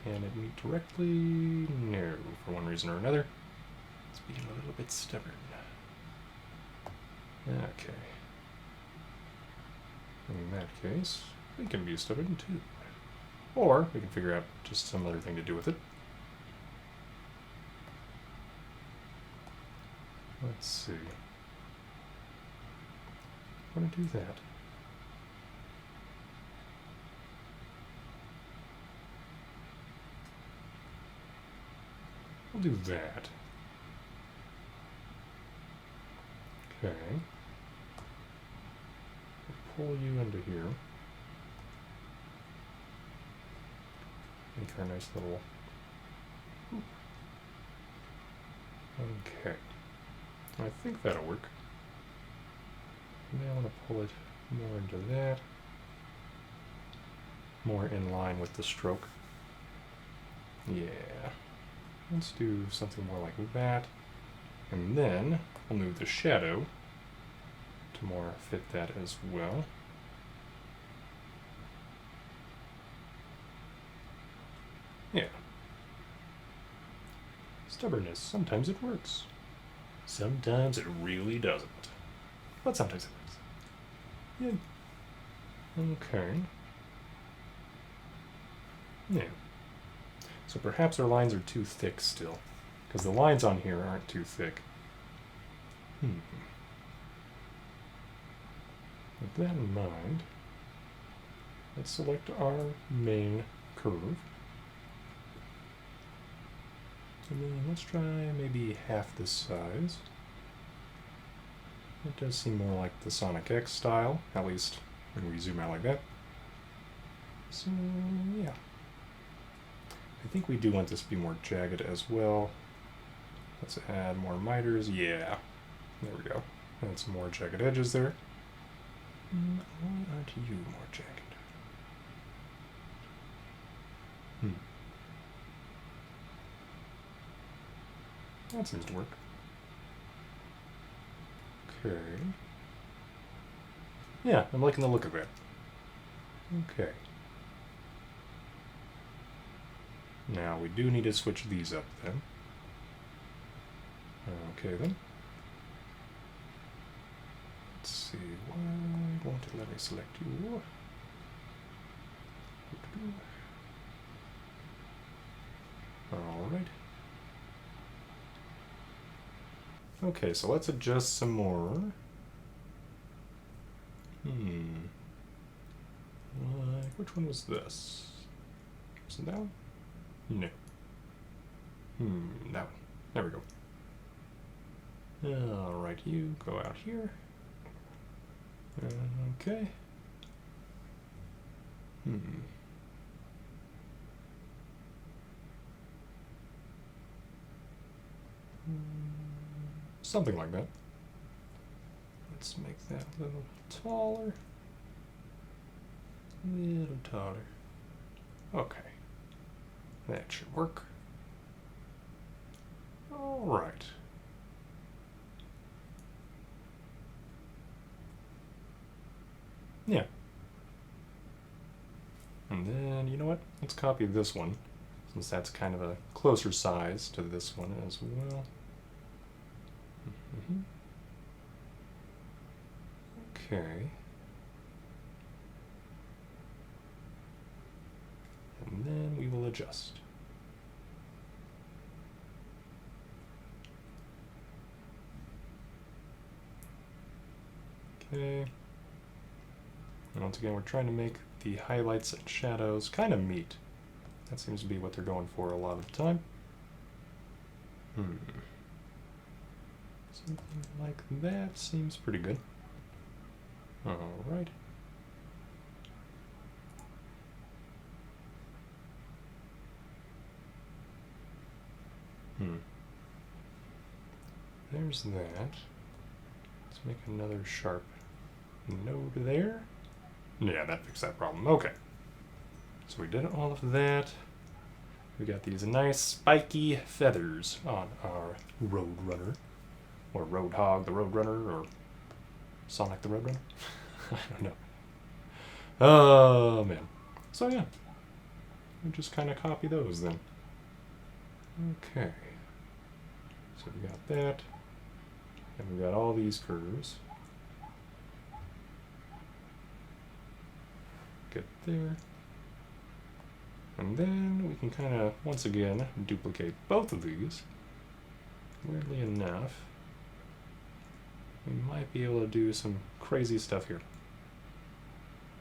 Can it meet directly? No, for one reason or another. It's being a little bit stubborn. Okay. In that case, we can be stubborn too. Or we can figure out just some other thing to do with it. Let's see. I'm going to do that. We'll do that. Okay. We'll pull you into here. Make our nice little... Okay. I think that'll work. Now I want to pull it more into that. More in line with the stroke. Yeah. Let's do something more like that. And then we'll move the shadow to more fit that as well. Yeah. Stubbornness. Sometimes it works. Sometimes it really doesn't. But sometimes it works. Yeah. Okay. Yeah. So perhaps our lines are too thick still, because the lines on here aren't too thick. With that in mind, let's select our main curve. And then let's try maybe half this size. It does seem more like the Sonic X style, at least when we zoom out like that. So, yeah. I think we do want this to be more jagged as well. Let's add more miters. Yeah. There we go. And some more jagged edges there. Why aren't you more jagged? That seems to work. Okay. Yeah, I'm liking the look of it. Okay. Now we do need to switch these up then. Okay then. Let's see, why won't it let me select you? Alright. Okay, so let's adjust some more. Like, which one was this? Was it that one? No. That one. There we go. Alright, you go out here. Okay. Something like that. Let's make that a little taller. A little taller. Okay. That should work. All right. Yeah. And then, you know what? Let's copy this one, since that's kind of a closer size to this one as well. Okay. And then we will adjust. Okay. And once again, we're trying to make the highlights and shadows kind of meet. That seems to be what they're going for a lot of the time. Something like that seems pretty good. Alright. There's that. Let's make another sharp node there. Yeah, that fixed that problem. Okay. So we did all of that. We got these nice spiky feathers on our Roadrunner. Or Roadhog the Roadrunner, or Sonic the Roadrunner. I don't know. Oh, man. So yeah. We just kind of copy those then. Okay. So we got that. And we got all these curves. Get there. And then we can kind of, once again, duplicate both of these. Weirdly enough, we might be able to do some crazy stuff here,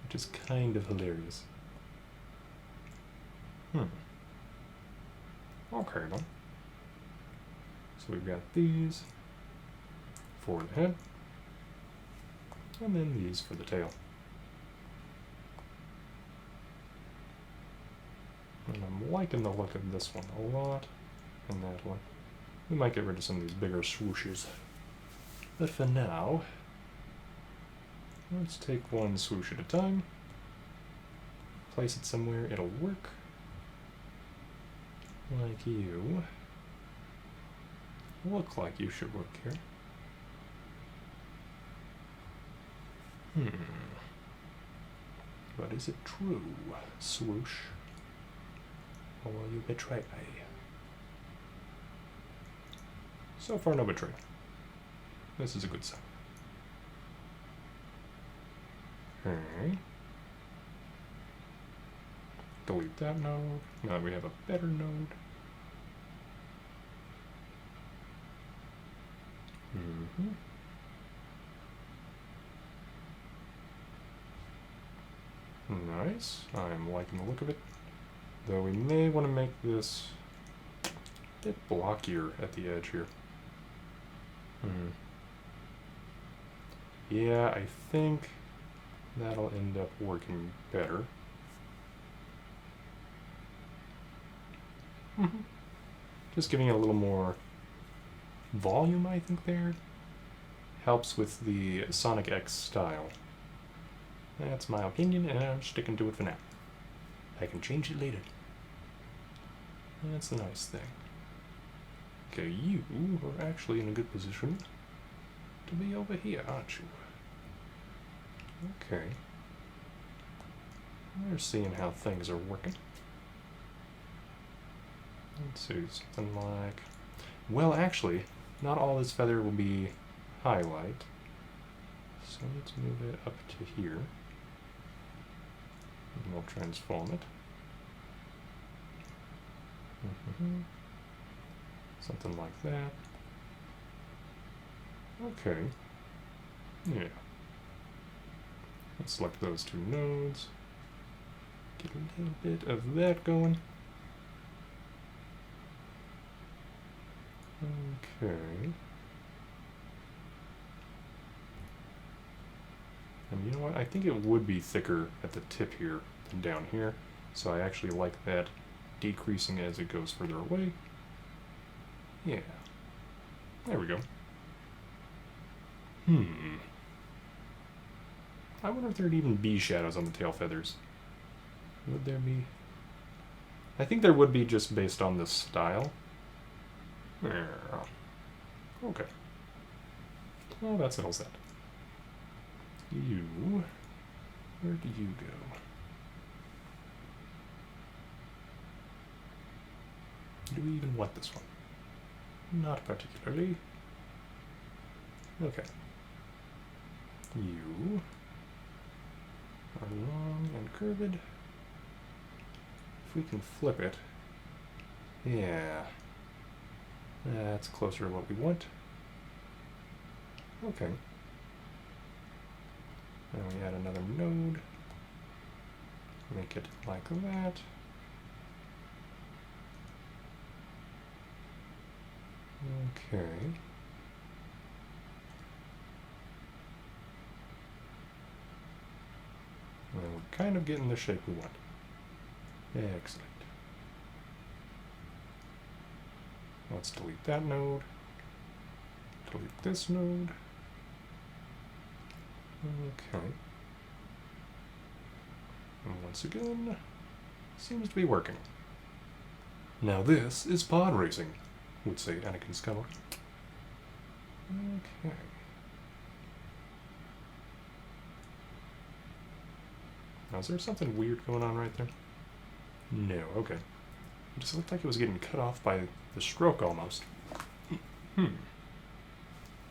which is kind of hilarious. Okay then. So we've got these for the head, and then these for the tail. And I'm liking the look of this one a lot, and that one. We might get rid of some of these bigger swooshes. But for now, let's take one swoosh at a time. Place it somewhere it'll work. Like you. Look like you should work here. But is it true? Swoosh. Or will you betray me? So far, no betrayal. This is a good sign. Okay. Delete that node. Now that we have a better node. Nice. I'm liking the look of it. Though we may want to make this a bit blockier at the edge here. Yeah, I think that'll end up working better. Just giving it a little more volume, I think, there. Helps with the Sonic X style. That's my opinion, and I'm sticking to it for now. I can change it later. That's the nice thing. Okay, you are actually in a good position to be over here, aren't you? Okay. We're seeing how things are working. Let's see, something like... Well, actually, not all this feather will be highlight. So let's move it up to here. And we'll transform it. Something like that. Okay. Yeah. Let's select those two nodes. Get a little bit of that going. Okay. And you know what? I think it would be thicker at the tip here than down here. So I actually like that decreasing as it goes further away. Yeah. There we go. I wonder if there'd even be shadows on the tail feathers. Would there be? I think there would be, just based on this style. Yeah. Okay. Well, that settles that. You... Where do you go? Do we even want this one? Not particularly. Okay. You are long and curved. If we can flip it. Yeah. That's closer to what we want. Okay. And we add another node. Make it like that. Okay. kind of getting the shape we want. Excellent. Let's delete that node. Delete this node. Okay. And once again, seems to be working. Now this is pod racing, would say Anakin Skywalker. Okay. Now is there something weird going on right there? No, okay. It just looked like it was getting cut off by the stroke almost.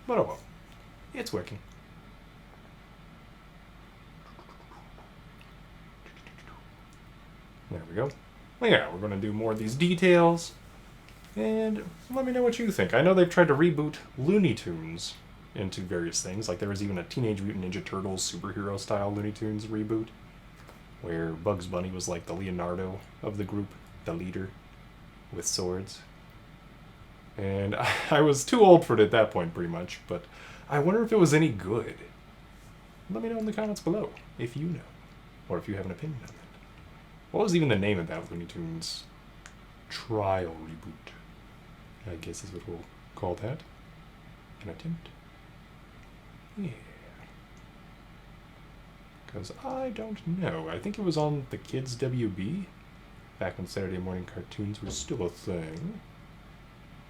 But oh well. It's working. There we go. Well, yeah, we're going to do more of these details. And let me know what you think. I know they've tried to reboot Looney Tunes into various things. Like there was even a Teenage Mutant Ninja Turtles superhero style Looney Tunes reboot, where Bugs Bunny was like the Leonardo of the group, the leader, with swords. And I was too old for it at that point, pretty much, but I wonder if it was any good. Let me know in the comments below, if you know, or if you have an opinion on that. What was even the name of that Looney Tunes trial reboot? I guess is what we'll call that. An attempt. Yeah. Because I don't know. I think it was on the Kids WB, back when Saturday morning cartoons were still a thing.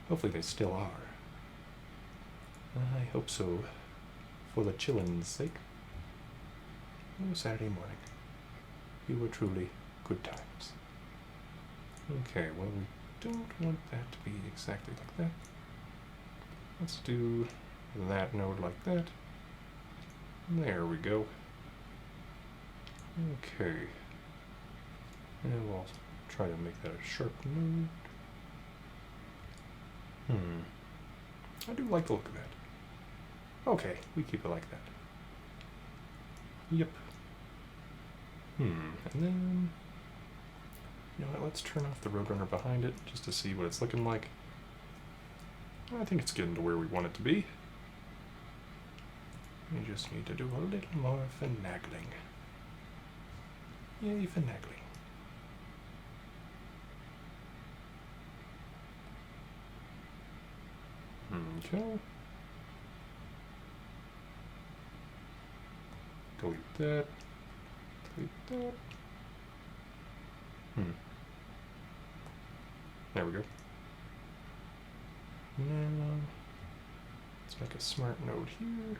Hopefully they still are. I hope so. For the chillins' sake. Oh, Saturday morning. You were truly good times. Okay, well, we don't want that to be exactly like that. Let's do that node like that. There we go. Okay. And we'll try to make that a sharp node. I do like the look of that. Okay, we keep it like that. Yep. And then, you know what, let's turn off the Roadrunner behind it just to see what it's looking like. I think it's getting to where we want it to be. We just need to do a little more finagling. Yay, finagling. Okay. Delete that. Delete that. There we go. Now, let's make a smart node here.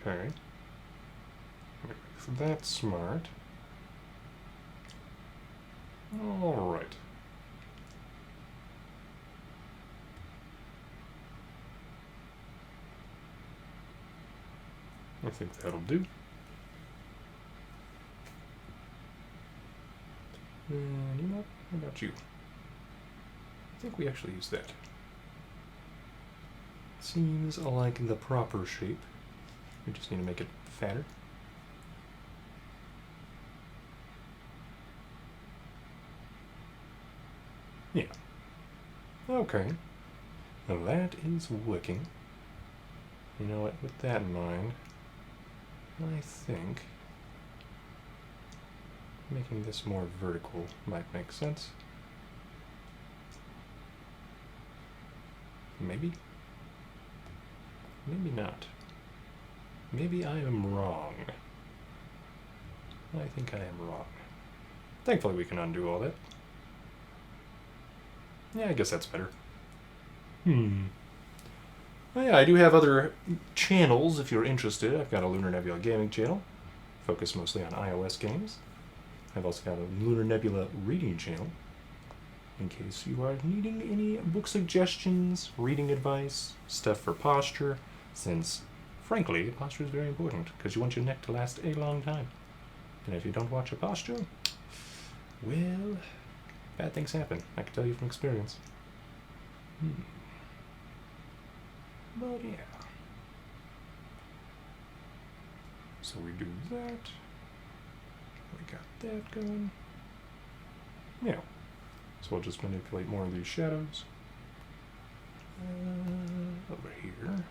Okay. Make that smart. Alright. I think that'll do. And you know what? How about you? I think we actually use that. Seems like the proper shape. We just need to make it fatter. Yeah. Okay. Now that is working. You know what? With that in mind, I think making this more vertical might make sense. Maybe? Maybe not. Maybe I am wrong. I think I am wrong. Thankfully we can undo all that. Yeah, I guess that's better. Well, yeah, I do have other channels if you're interested. I've got a Lunar Nebula gaming channel, focused mostly on iOS games. I've also got a Lunar Nebula reading channel, in case you are needing any book suggestions, reading advice, stuff for posture, since, frankly, posture is very important, because you want your neck to last a long time. And if you don't watch your posture, well, bad things happen. I can tell you from experience. But yeah. So we do that. We got that going. Yeah. So we'll just manipulate more of these shadows. Over here.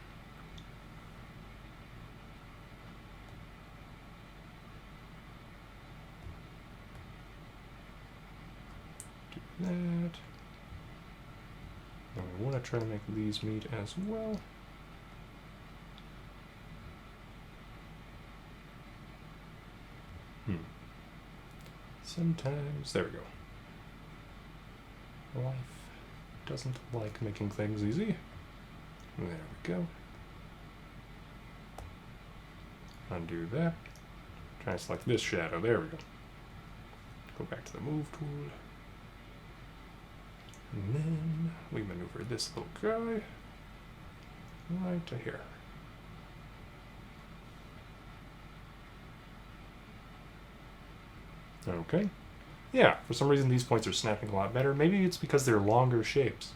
that. And we want to try to make these meet as well. Sometimes, there we go. Life doesn't like making things easy. There we go. Undo that. Try to select this shadow. There we go. Go back to the move tool. And then we maneuver this little guy right to here. Okay. Yeah, for some reason these points are snapping a lot better. Maybe it's because they're longer shapes.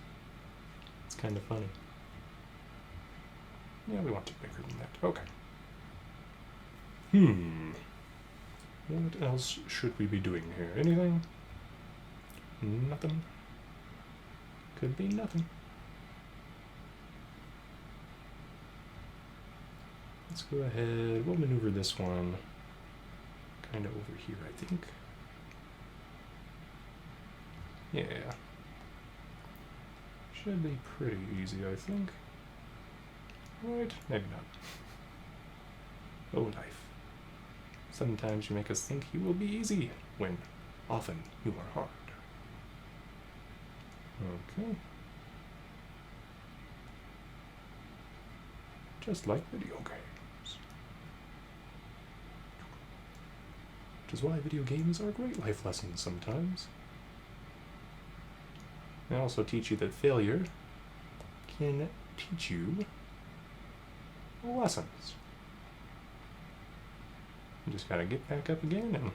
It's kind of funny. Yeah, we want it bigger than that. Okay. What else should we be doing here? Anything? Nothing. Could be nothing. Let's go ahead. We'll maneuver this one kind of over here, I think. Yeah. Should be pretty easy, I think. Right? Maybe not. Oh, life. Sometimes you make us think you will be easy, when often you are hard. Okay. Just like video games. Which is why video games are great life lessons sometimes. They also teach you that failure can teach you lessons. You just gotta get back up again and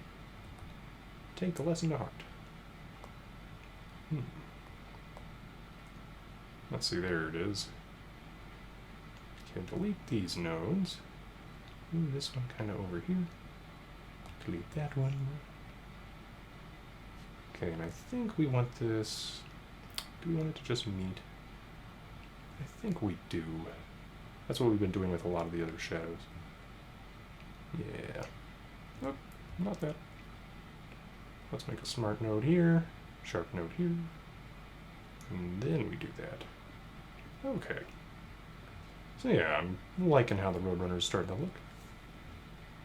take the lesson to heart. Let's see, there it is. Okay, delete these nodes. Move this one kind of over here. Delete that one. Okay, and I think we want this... Do we want it to just meet? I think we do. That's what we've been doing with a lot of the other shadows. Yeah. Nope, not that. Let's make a smart node here, sharp node here, and then we do that. Okay. So yeah, I'm liking how the Roadrunner is starting to look.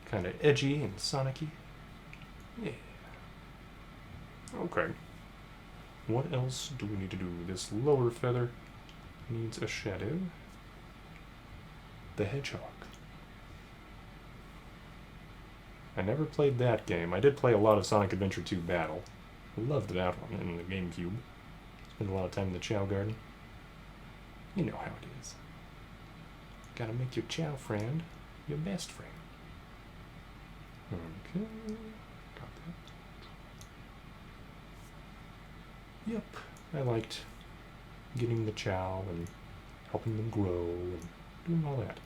Kind of edgy and Sonic-y. Yeah. Okay. What else do we need to do? This lower feather needs a shadow. The Hedgehog. I never played that game. I did play a lot of Sonic Adventure 2 Battle. Loved that one in the GameCube. Spent a lot of time in the Chow Garden. You know how it is. Gotta make your Chow friend your best friend. Okay. Got that. Yep. I liked getting the Chow and helping them grow and doing all that.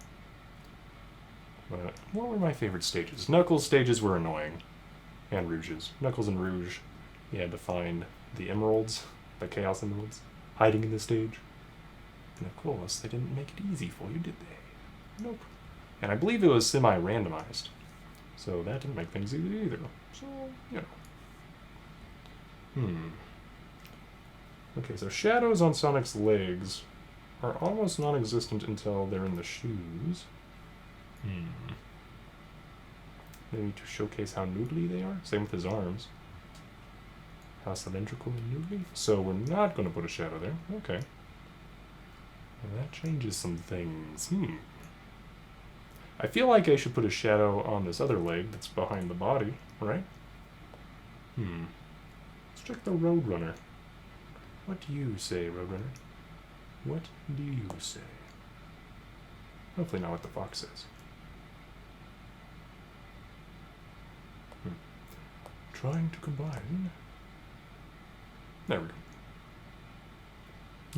But what were my favorite stages? Knuckles' stages were annoying. And Rouge's. Knuckles and Rouge, you had to find the emeralds, the Chaos Emeralds, hiding in the stage. And of course, they didn't make it easy for you, did they? Nope. And I believe it was semi-randomized. So that didn't make things easy either. So, you know. Okay, so shadows on Sonic's legs are almost non-existent until they're in the shoes. Maybe to showcase how noodly they are? Same with his arms. How cylindrical and noodly? So we're not going to put a shadow there. Okay. Well, that changes some things. I feel like I should put a shadow on this other leg that's behind the body, right? Let's check the Roadrunner. What do you say, Roadrunner? What do you say? Hopefully not what the fox says. Trying to combine. There we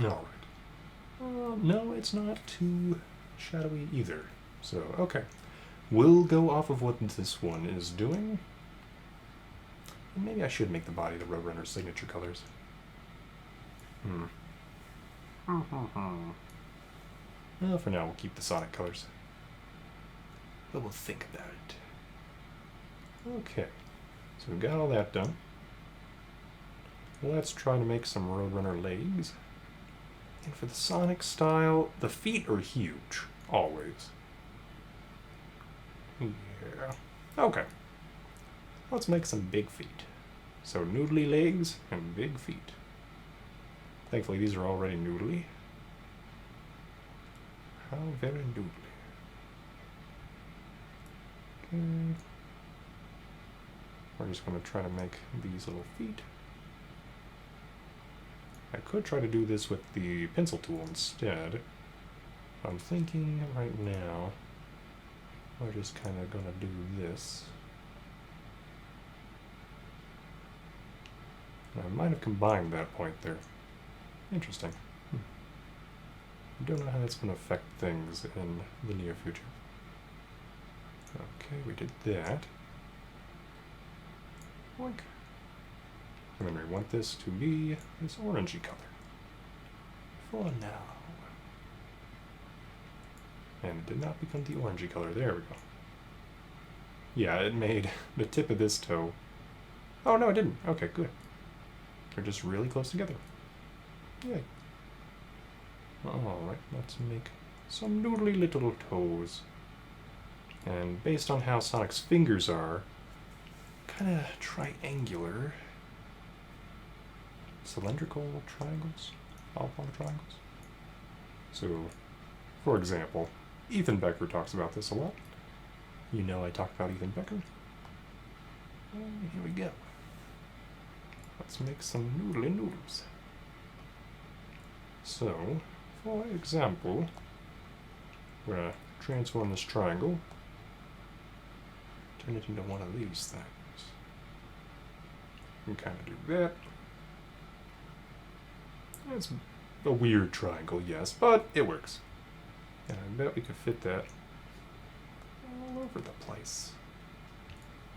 go. Alright. No, it's not too shadowy either. So, okay. We'll go off of what this one is doing. And maybe I should make the body the Roadrunner's signature colors. Well, for now, we'll keep the Sonic colors. But we'll think about it. Okay. So we've got all that done. let's try to make some Roadrunner legs. And for the Sonic style, the feet are huge, always. Yeah. Okay. Let's make some big feet. So noodly legs and big feet. Thankfully these are already noodly. How very noodly. Okay. We're just going to try to make these little feet. I could try to do this with the pencil tool instead. I'm thinking right now we're just kind of going to do this. I might have combined that point there. Interesting. I don't know how that's going to affect things in the near future. Okay, we did that. Boink. And then we want this to be this orangey color. For now. And it did not become the orangey color. There we go. Yeah, it made the tip of this toe. Oh, no, it didn't. Okay, good. They're just really close together. Yay. Alright, let's make some noodly little toes. And based on how Sonic's fingers are, kind of triangular. Cylindrical triangles? Oblong triangles? So, for example, Ethan Becker talks about this a lot. You know I talk about Ethan Becker. And here we go. Let's make some noodly noodles. So, for example, we're going to transform this triangle, turn it into one of these things. And kind of do that. It's a weird triangle, yes, but it works. And I bet we could fit that all over the place.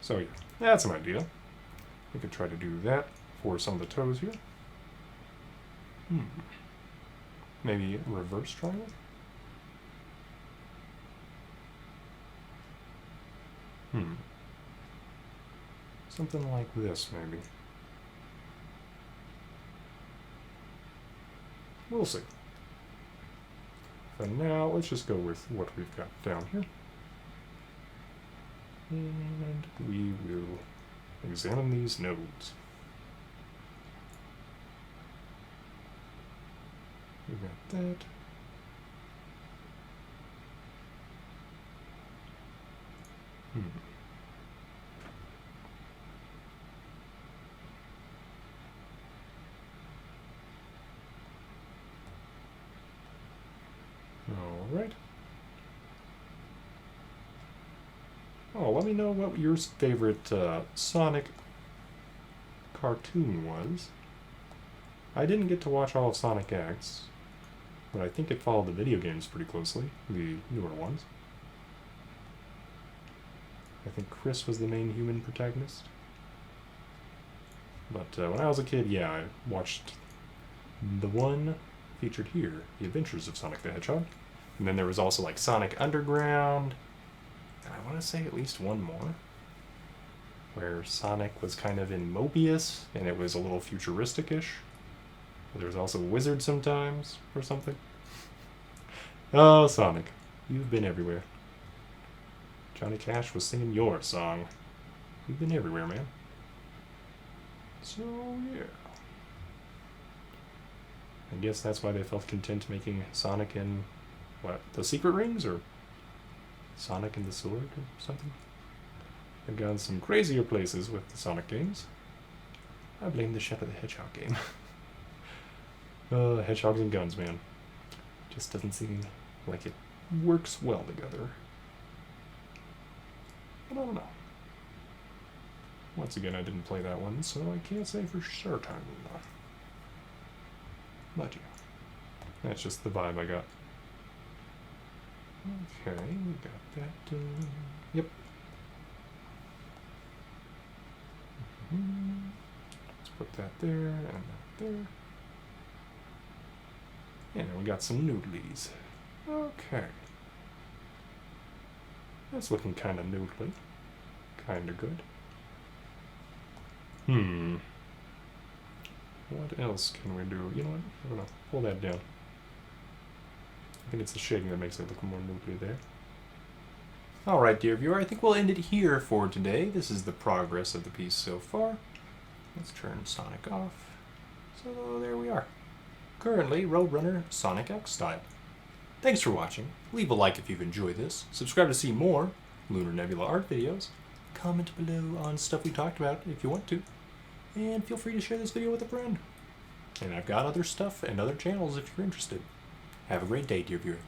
So yeah, that's an idea. We could try to do that for some of the toes here. Maybe reverse triangle? Something like this, maybe. We'll see. For now, let's just go with what we've got down here. And we will examine these nodes. We got that. Alright. Oh, let me know what your favorite Sonic cartoon was. I didn't get to watch all of Sonic X, but I think it followed the video games pretty closely, the newer ones. I think Chris was the main human protagonist. But when I was a kid, yeah, I watched the one featured here, The Adventures of Sonic the Hedgehog. And then there was also like Sonic Underground, and I want to say at least one more, where Sonic was kind of in Mobius, and it was a little futuristic-ish. There was also a wizard sometimes, or something. Oh, Sonic, you've been everywhere. Johnny Cash was singing your song. You've been everywhere, man. So, yeah. I guess that's why they felt content making Sonic in, what, the Secret Rings, or Sonic and the Sword, or something? They've gone some crazier places with the Sonic games. I blame the Chef of the Hedgehog game. Hedgehogs and guns, man. Just doesn't seem like it works well together. But I don't know. Once again, I didn't play that one, so I can't say for certain. But yeah, that's just the vibe I got. Okay, we got that. Yep. Let's put that there and that there. And we got some noodlies. Okay. That's looking kind of noodly. Kind of good. What else can we do? You know what? I'm gonna pull that down. I think it's the shading that makes it look more noodly there. Alright, dear viewer, I think we'll end it here for today. This is the progress of the piece so far. Let's turn Sonic off. So there we are. Currently, Roadrunner Sonic X style. Thanks for watching. Leave a like if you've enjoyed this. Subscribe to see more Lunar Nebula art videos. Comment below on stuff we talked about if you want to. And feel free to share this video with a friend. And I've got other stuff and other channels if you're interested. Have a great day, dear viewer.